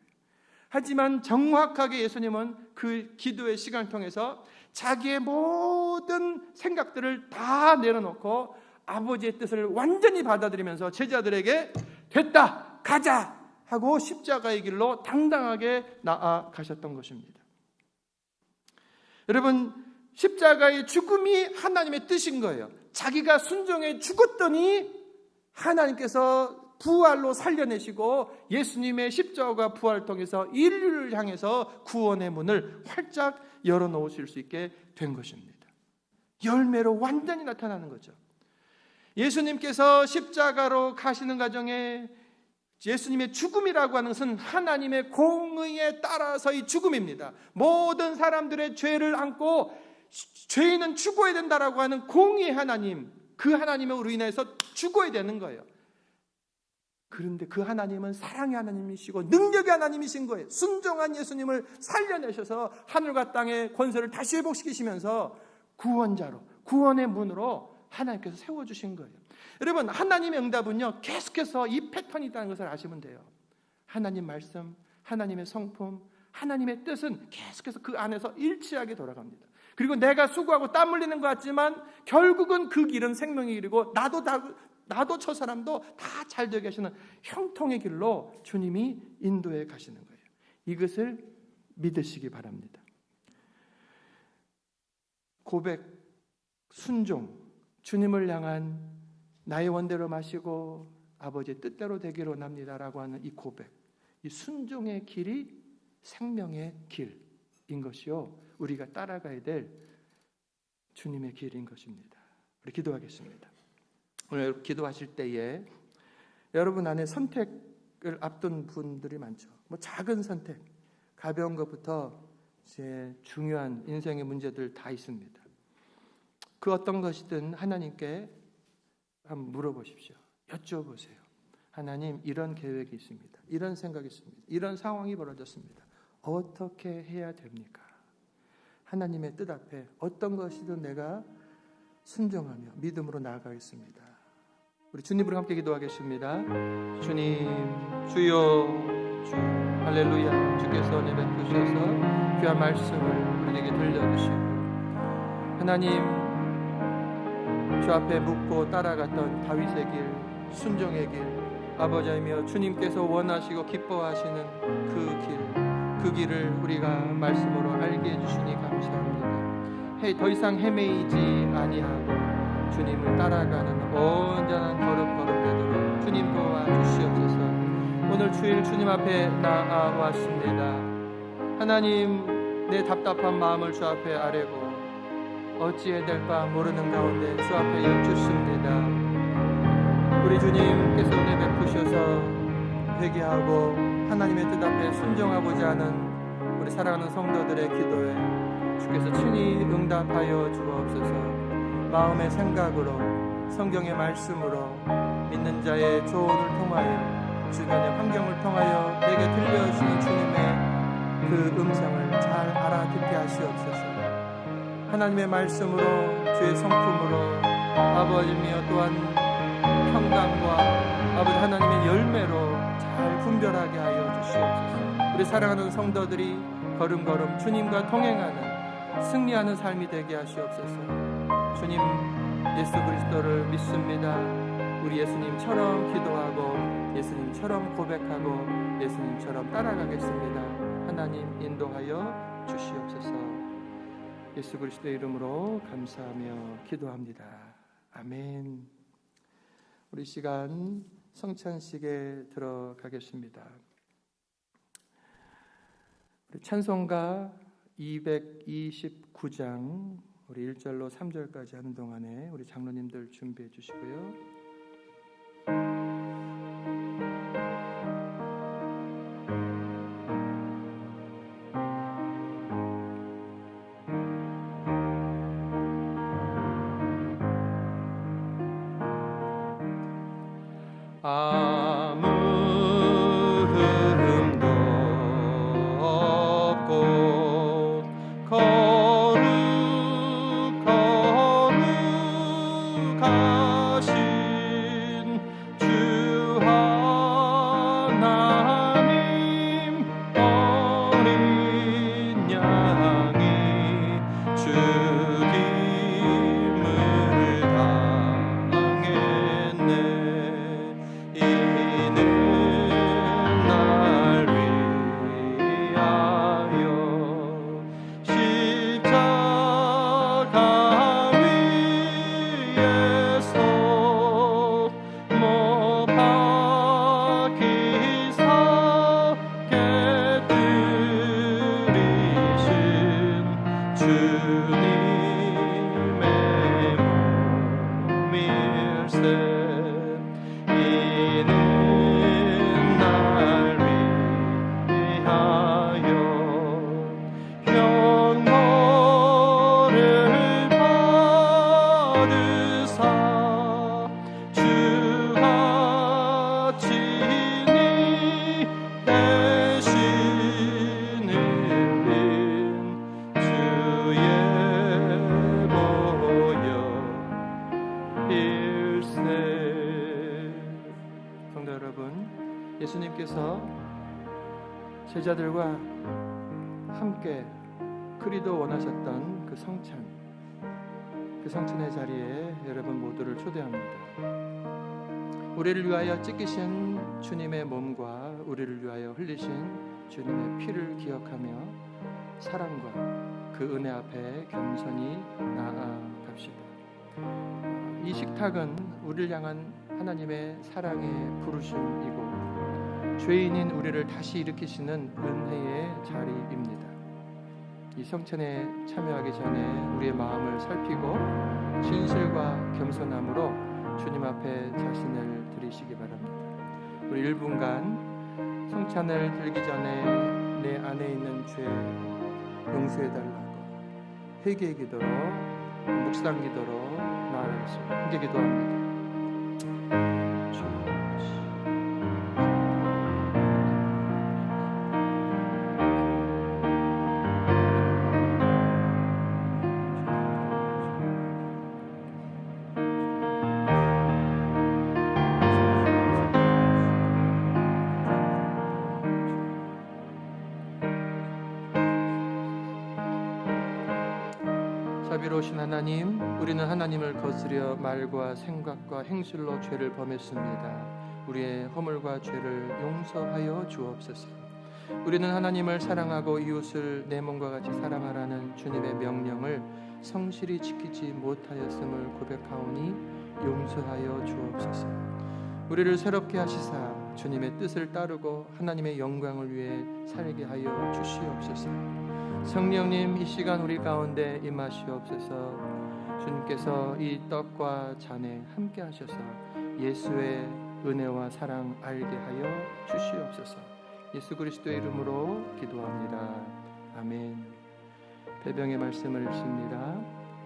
하지만 정확하게 예수님은 그 기도의 시간을 통해서 자기의 모든 생각들을 다 내려놓고 아버지의 뜻을 완전히 받아들이면서 제자들에게 됐다, 가자 하고 십자가의 길로 당당하게 나아가셨던 것입니다. 여러분, 십자가의 죽음이 하나님의 뜻인 거예요. 자기가 순종해 죽었더니 하나님께서 부활로 살려내시고 예수님의 십자가 부활을 통해서 인류를 향해서 구원의 문을 활짝 열어놓으실 수 있게 된 것입니다. 열매로 완전히 나타나는 거죠. 예수님께서 십자가로 가시는 과정에 예수님의 죽음이라고 하는 것은 하나님의 공의에 따라서의 죽음입니다. 모든 사람들의 죄를 안고 죄인은 죽어야 된다라고 하는 공의의 하나님, 그 하나님으로 인해서 죽어야 되는 거예요. 그런데 그 하나님은 사랑의 하나님이시고 능력의 하나님이신 거예요. 순종한 예수님을 살려내셔서 하늘과 땅의 권세를 다시 회복시키시면서 구원자로, 구원의 문으로 하나님께서 세워주신 거예요. 여러분, 하나님의 응답은요, 계속해서 이 패턴이 있다는 것을 아시면 돼요. 하나님 말씀, 하나님의 성품, 하나님의 뜻은 계속해서 그 안에서 일치하게 돌아갑니다. 그리고 내가 수고하고 땀 흘리는 것 같지만 결국은 그 길은 생명의 길이고 나도 저 사람도 다 잘 되게 하시는 형통의 길로 주님이 인도해 가시는 거예요. 이것을 믿으시기 바랍니다. 고백, 순종, 주님을 향한 나의 원대로 마시고 아버지의 뜻대로 되기를 원합니다라고 하는 이 고백, 이 순종의 길이 생명의 길인 것이요, 우리가 따라가야 될 주님의 길인 것입니다. 우리 기도하겠습니다. 오늘 기도하실 때에 여러분 안에 선택을 앞둔 분들이 많죠. 뭐 작은 선택, 가벼운 것부터 이제 중요한 인생의 문제들 다 있습니다. 그 어떤 것이든 하나님께 한번 물어보십시오. 여쭤보세요. 하나님, 이런 계획이 있습니다. 이런 생각이 있습니다. 이런 상황이 벌어졌습니다. 어떻게 해야 됩니까? 하나님의 뜻 앞에 어떤 것이든 내가 순종하며 믿음으로 나아가겠습니다. 우리 주님으로 함께 기도하겠습니다. 주님, 주여, 주, 할렐루야. 주께서 은혜 베푸셔서 귀한 말씀을 우리에게 들려주시고, 하나님, 주 앞에 묻고 따라갔던 다윗의 길, 순종의 길, 아버지이며 주님께서 원하시고 기뻐하시는 그 길을 우리가 말씀으로 알게 해주시니 감사합니다. 더 이상 헤매이지 아니하고 주님을 따라가는 온전한 걸음 되도록 주님 도와주시옵소서. 오늘 주일 주님 앞에 나아왔습니다. 하나님, 내 답답한 마음을 주 앞에 아뢰고 어찌해야 될 바 모르는 가운데 주 앞에 여쭙습니다. 우리 주님께서 은혜 베푸셔서 회개하고 하나님의 뜻 앞에 순종하고자 하는 우리 사랑하는 성도들의 기도에 주께서 친히 응답하여 주옵소서. 마음의 생각으로, 성경의 말씀으로, 믿는 자의 조언을 통하여, 주변의 환경을 통하여 내게 들려주시는 주님의 그 음성을 잘 알아듣게 하시옵소서. 하나님의 말씀으로, 주의 성품으로 아버지며 또한 평강과 아버지 하나님의 열매로 잘 분별하게 하여 주시옵소서. 우리 사랑하는 성도들이 걸음걸음 주님과 동행하는 승리하는 삶이 되게 하시옵소서. 주님, 예수 그리스도를 믿습니다. 우리 예수님처럼 기도하고 예수님처럼 고백하고 예수님처럼 따라가겠습니다. 하나님 인도하여 주시옵소서. 예수 그리스도의 이름으로 감사하며 기도합니다. 아멘. 우리 시간 성찬식에 들어가겠습니다. 우리 찬송가 229장 우리 1절로 3절까지 하는 동안에 우리 장로님들 준비해 주시고요. 아무 흠도 없고 거룩하신 주 하나님 어린 양이 죽임을 당했네. 이는 날 위하여 십자가 위에서 못 박히사 깨뜨리신 주님의 몸일세. 이는 날 위하여 형벌을 받으사 주가 친히 대신 흘린 주의 보혈일세. 성도 여러분, 예수님께서 제자들과 함께 그리도 원하셨던 그 성찬의 자리에 여러분 모두를 초대합니다. 우리를 위하여 찢기신 주님의 몸과 우리를 위하여 흘리신 주님의 피를 기억하며 사랑과 그 은혜 앞에 겸손히 나아갑시다. 이 식탁은 우리를 향한 하나님의 사랑의 부르심이고 죄인인 우리를 다시 일으키시는 은혜의 자리입니다. 이 성찬에 참여하기 전에 우리의 마음을 살피고 진실과 겸손함으로 주님 앞에 자신을 드리시기 바랍니다. 우리 1분간 성찬을 들기 전에 내 안에 있는 죄 용서해달라고 회개의 기도로 묵상 기도로 나아가겠습니다. 함께 기도합니다. 자비로우신 하나님, 우리는 하나님을 거스려 말과 생각과 행실로 죄를 범했습니다. 우리의 허물과 죄를 용서하여 주옵소서. 우리는 하나님을 사랑하고 이웃을 내 몸과 같이 사랑하라는 주님의 명령을 성실히 지키지 못하였음을 고백하오니 용서하여 주옵소서. 우리를 새롭게 하시사 주님의 뜻을 따르고 하나님의 영광을 위해 살게 하여 주시옵소서. 성령님, 이 시간 우리 가운데 임하시옵소서. 주님께서 이 떡과 잔에 함께 하셔서 예수의 은혜와 사랑 알게 하여 주시옵소서. 예수 그리스도의 이름으로 기도합니다. 아멘. 배병의 말씀을 읽습니다.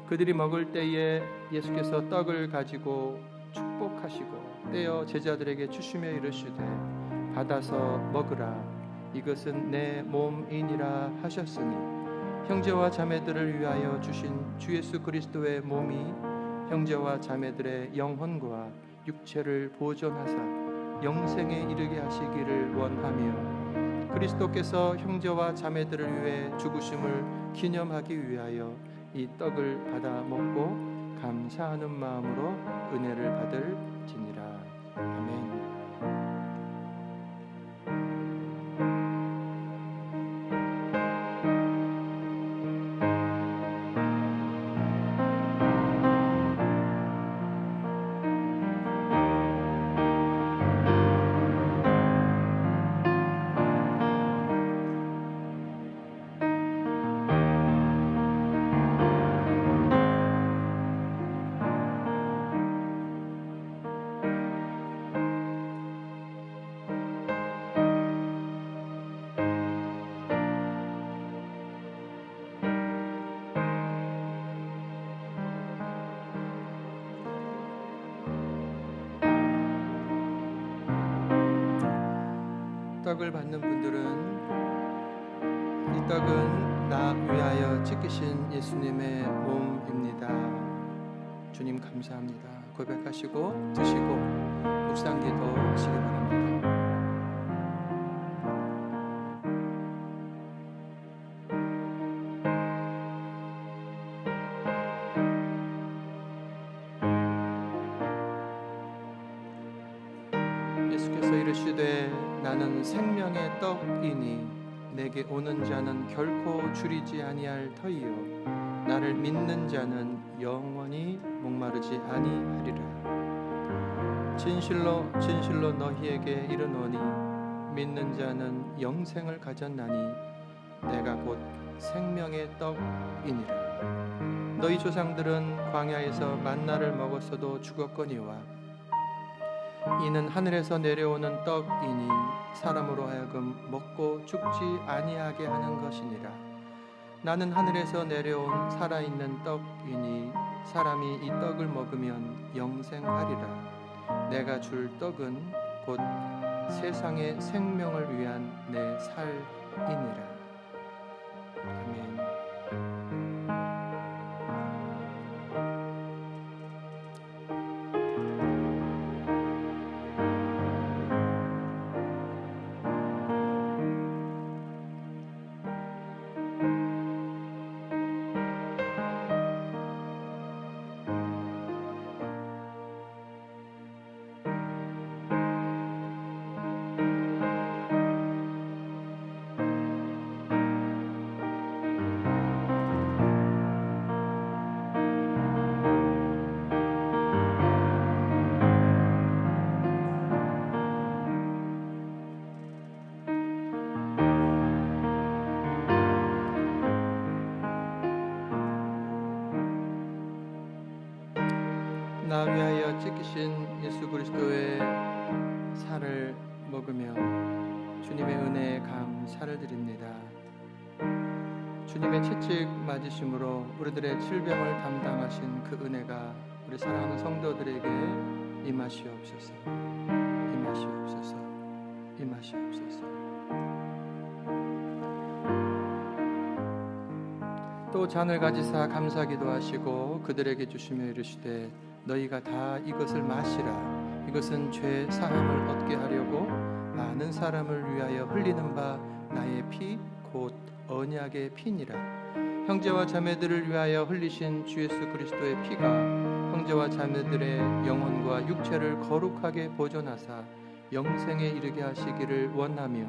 그들이 먹을 때에 예수께서 떡을 가지고 축복하시고 떼어 제자들에게 주시며 이르시되 받아서 먹으라. 이것은 내 몸이니라 하셨으니 형제와 자매들을 위하여 주신 주 예수 그리스도의 몸이 형제와 자매들의 영혼과 육체를 보존하사 영생에 이르게 하시기를 원하며 그리스도께서 형제와 자매들을 위해 죽으심을 기념하기 위하여 이 떡을 받아 먹고 감사하는 마음으로 은혜를 받을지니라. 아멘. 떡을 받는 분들은 이 떡은 나 위하여 찢기신 예수님의 몸입니다. 주님 감사합니다. 고백하시고 드시고 묵상기도 하시기 바랍니다. 예수께서 이르시되 나는 생명의 떡이니 내게 오는 자는 결코 줄이지 아니할 터이요 나를 믿는 자는 영원히 목마르지 아니하리라. 진실로 진실로 너희에게 이르노니 믿는 자는 영생을 가졌나니 내가 곧 생명의 떡이니라. 너희 조상들은 광야에서 만나를 먹었어도 죽었거니와 이는 하늘에서 내려오는 떡이니 사람으로 하여금 먹고 죽지 아니하게 하는 것이니라. 나는 하늘에서 내려온 살아있는 떡이니 사람이 이 떡을 먹으면 영생하리라. 내가 줄 떡은 곧 세상의 생명을 위한 내 살이니라. 아멘. 나 위하여 찢기신 예수 그리스도의 살을 먹으며 주님의 은혜에 감사를 드립니다. 주님의 채찍 맞으심으로 우리들의 질병을 담당하신 그 은혜가 우리 사랑하는 성도들에게 임하시옵소서. 임하시옵소서. 임하시옵소서. 또 잔을 가지사 감사기도 하시고 그들에게 주시며 이르시되 너희가 다 이것을 마시라. 이것은 죄 사함을 얻게 하려고 많은 사람을 위하여 흘리는 바 나의 피 곧 언약의 피니라. 형제와 자매들을 위하여 흘리신 주 예수 그리스도의 피가 형제와 자매들의 영혼과 육체를 거룩하게 보존하사 영생에 이르게 하시기를 원하며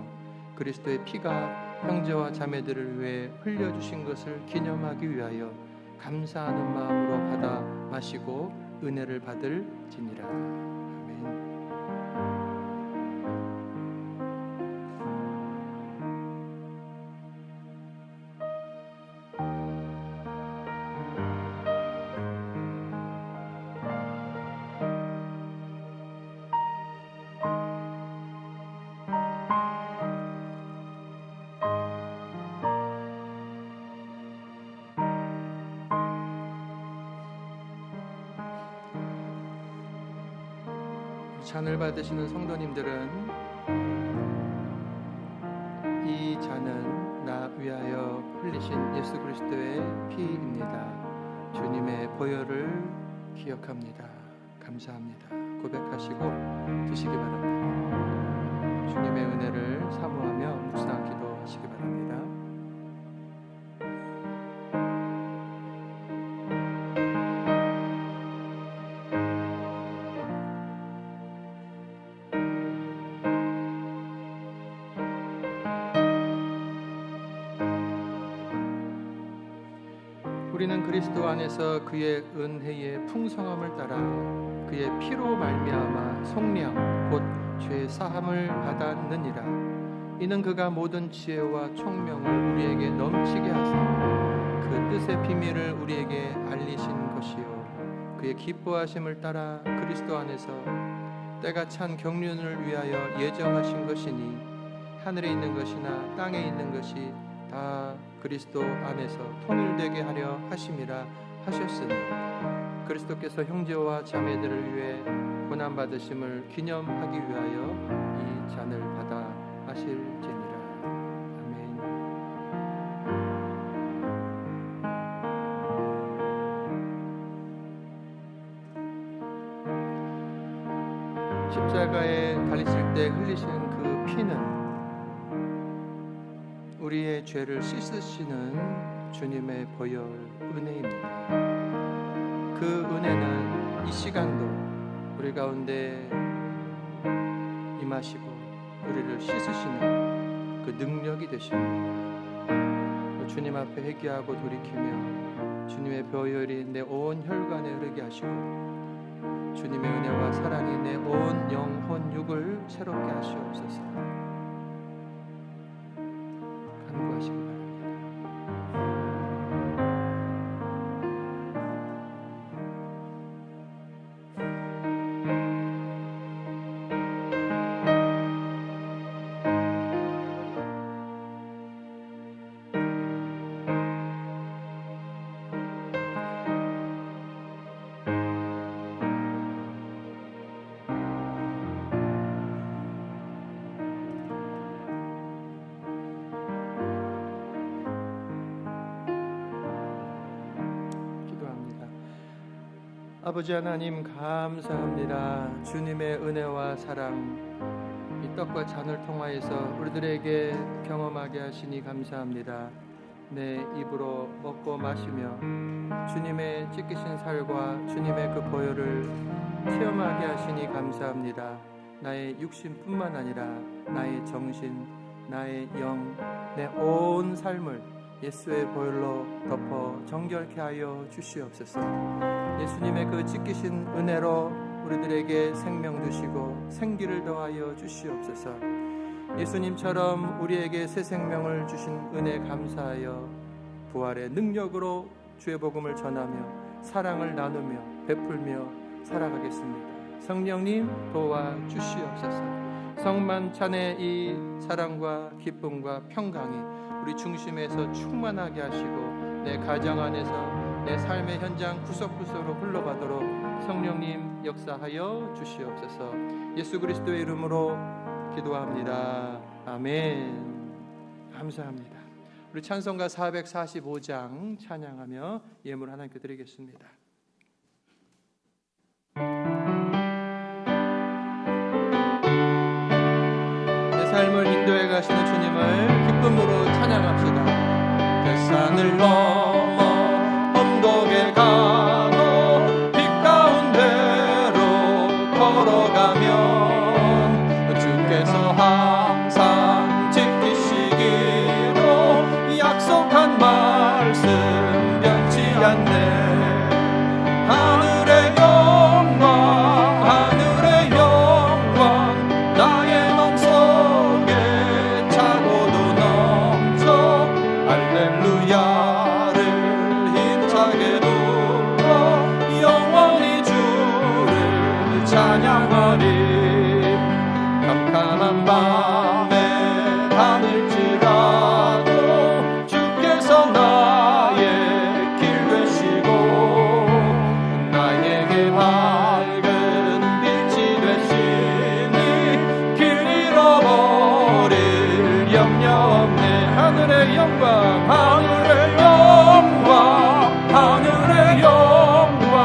그리스도의 피가 형제와 자매들을 위해 흘려주신 것을 기념하기 위하여 감사하는 마음으로 받아 마시고 은혜를 받을지니라. 아멘. 잔을 받으시는 성도님들은 이 잔은 나 위하여 흘리신 예수 그리스도의 피입니다. 주님의 보혈을 기억합니다. 감사합니다. 고백하시고 드시기 바랍니다. 주님의 은혜를 사모하며 묵상 기도하시기 바랍니다. 우리는 그리스도 안에서 그의 은혜의 풍성함을 따라 그의 피로 말미암아 속량 곧 죄 사함을 받았느니라. 이는 그가 모든 지혜와 총명을 우리에게 넘치게 하사 그 뜻의 비밀을 우리에게 알리신 것이요 그의 기뻐하심을 따라 그리스도 안에서 때가 찬 경륜을 위하여 예정하신 것이니 하늘에 있는 것이나 땅에 있는 것이 다 그리스도 안에서 통일되게 하려 하심이라 하셨으니 그리스도께서 형제와 자매들을 위해 고난 받으심을 기념하기 위하여 이 잔을 받아 마실지니라. 아멘. 십자가에 달리실 때 흘리신 그 피는 우리의 죄를 씻으시는 주님의 보혈 은혜입니다. 그 은혜는 이 시간도 우리 가운데 임하시고 우리를 씻으시는 그 능력이 되십니다. 주님 앞에 회개하고 돌이키며 주님의 보혈이 내 온 혈관에 흐르게 하시고 주님의 은혜와 사랑이 내 온 영혼 육을 새롭게 하시옵소서. 간구하시기 바랍니다. 아버지 하나님 감사합니다. 주님의 은혜와 사랑 이 떡과 잔을 통하여서 우리들에게 경험하게 하시니 감사합니다. 내 입으로 먹고 마시며 주님의 찢기신 살과 주님의 그 보혈을 체험하게 하시니 감사합니다. 나의 육신뿐만 아니라 나의 정신, 나의 영, 내 온 삶을 예수의 보혈로 덮어 정결케 하여 주시옵소서. 예수님의 그 찢기신 은혜로 우리들에게 생명 주시고 생기를 더하여 주시옵소서. 예수님처럼 우리에게 새 생명을 주신 은혜 감사하여 부활의 능력으로 주의 복음을 전하며 사랑을 나누며 베풀며 살아가겠습니다. 성령님 도와주시옵소서. 성만찬의 이 사랑과 기쁨과 평강이 우리 중심에서 충만하게 하시고 내 가정 안에서 내 삶의 현장 구석구석으로 흘러가도록 성령님 역사하여 주시옵소서. 예수 그리스도의 이름으로 기도합니다. 아멘. 감사합니다. 우리 찬송가 445장 찬양하며 예물 하나님께 드리겠습니다. 내 삶을 인도해 가시는 주님을 기쁨으로 찬양합시다. 뱃산을 넘어 언덕에 가도 빛 가운데로 걸어가면 주께서 항상 지키시기로 약속한 말씀 변치 않네. 하늘의 영광 하늘의 영광 나의 맘속에 차고도 넘쳐 할렐루야를 힘차게 불러 영원히 주를 찬양하리. 캄캄한 밤에 다닐지라도 주께서 나의 길 되시고 나에게 밝은 빛이 되시니 길 잃어버릴 염려 없네. 하늘의 영광 하늘의 영광 하늘의 영광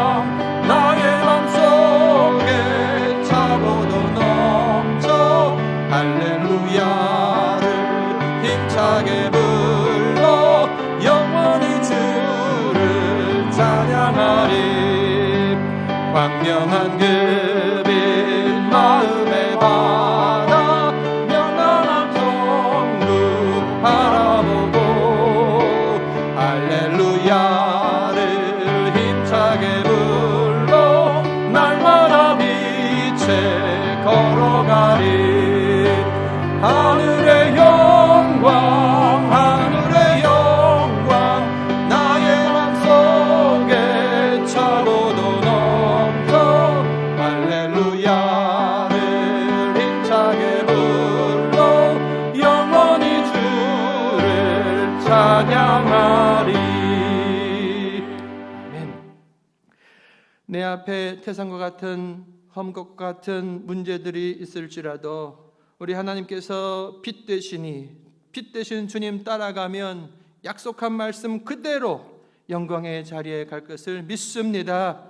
나의 맘속에 차고도 넘쳐 할렐루야를 힘차게 불러 영원히 주를 찬양하리. 광명한 그 빛 마음에 받아 명랑한 천국 바라보고 할렐루야를 힘차게 불러 날마다 빛에 걸어가리. 하늘의 영광 하늘의 영광 나의 맘속에 차고도 넘쳐 할렐루야를 힘차게 불러 영원히 주를 찬양하리. 아멘. 내 앞에 태산과 같은 험곡 같은 문제들이 있을지라도 우리 하나님께서 빛 되신 주님 따라가면 약속한 말씀 그대로 영광의 자리에 갈 것을 믿습니다.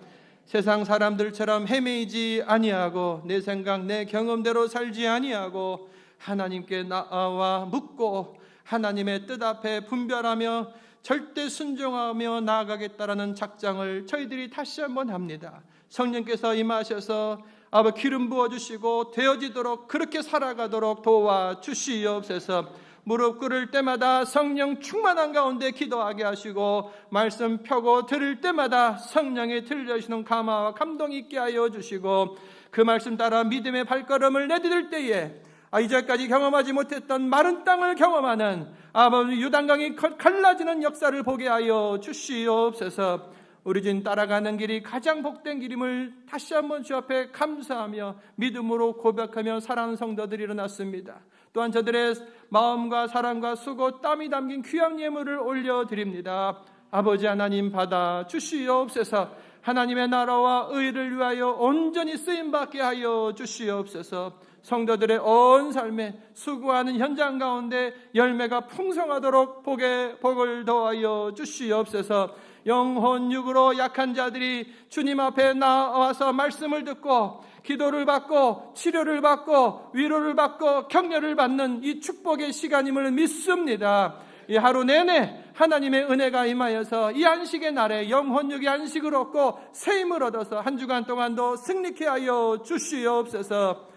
세상 사람들처럼 헤매이지 아니하고 내 생각 내 경험대로 살지 아니하고 하나님께 나와 묻고 하나님의 뜻 앞에 분별하며 절대 순종하며 나아가겠다라는 작정을 저희들이 다시 한번 합니다. 성령께서 임하셔서 아버지 기름 부어주시고 되어지도록 그렇게 살아가도록 도와주시옵소서. 무릎 꿇을 때마다 성령 충만한 가운데 기도하게 하시고 말씀 펴고 들을 때마다 성령이 들려주시는 감화와 감동이 있게 하여 주시고 그 말씀 따라 믿음의 발걸음을 내디딜 때에 이제까지 경험하지 못했던 마른 땅을 경험하는 아버지 요단강이 갈라지는 역사를 보게 하여 주시옵소서. 우리 주님 따라가는 길이 가장 복된 길임을 다시 한번 주 앞에 감사하며 믿음으로 고백하며 사랑하는 성도들이 일어났습니다. 또한 저들의 마음과 사랑과 수고 땀이 담긴 귀한 예물을 올려드립니다. 아버지 하나님 받아 주시옵소서. 하나님의 나라와 의를 위하여 온전히 쓰임받게 하여 주시옵소서. 성도들의 온 삶에 수고하는 현장 가운데 열매가 풍성하도록 복을 더하여 주시옵소서. 영혼 육으로 약한 자들이 주님 앞에 나와서 말씀을 듣고 기도를 받고 치료를 받고 위로를 받고 격려를 받는 이 축복의 시간임을 믿습니다. 이 하루 내내 하나님의 은혜가 임하여서 이 안식의 날에 영혼 육의 안식을 얻고 새 힘을 얻어서 한 주간 동안도 승리케 하여 주시옵소서.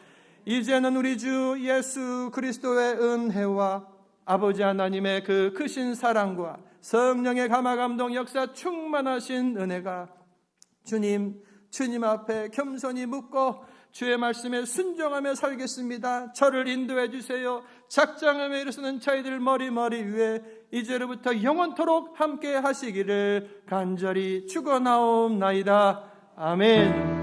이제는 우리 주 예수 그리스도의 은혜와 아버지 하나님의 그 크신 사랑과 성령의 감화감동 역사 충만하신 은혜가 주님 앞에 겸손히 묻고 주의 말씀에 순종하며 살겠습니다. 저를 인도해 주세요. 작정하며 일어서는 저희들 머리 위에 이제로부터 영원토록 함께 하시기를 간절히 축원하옵나이다. 아멘.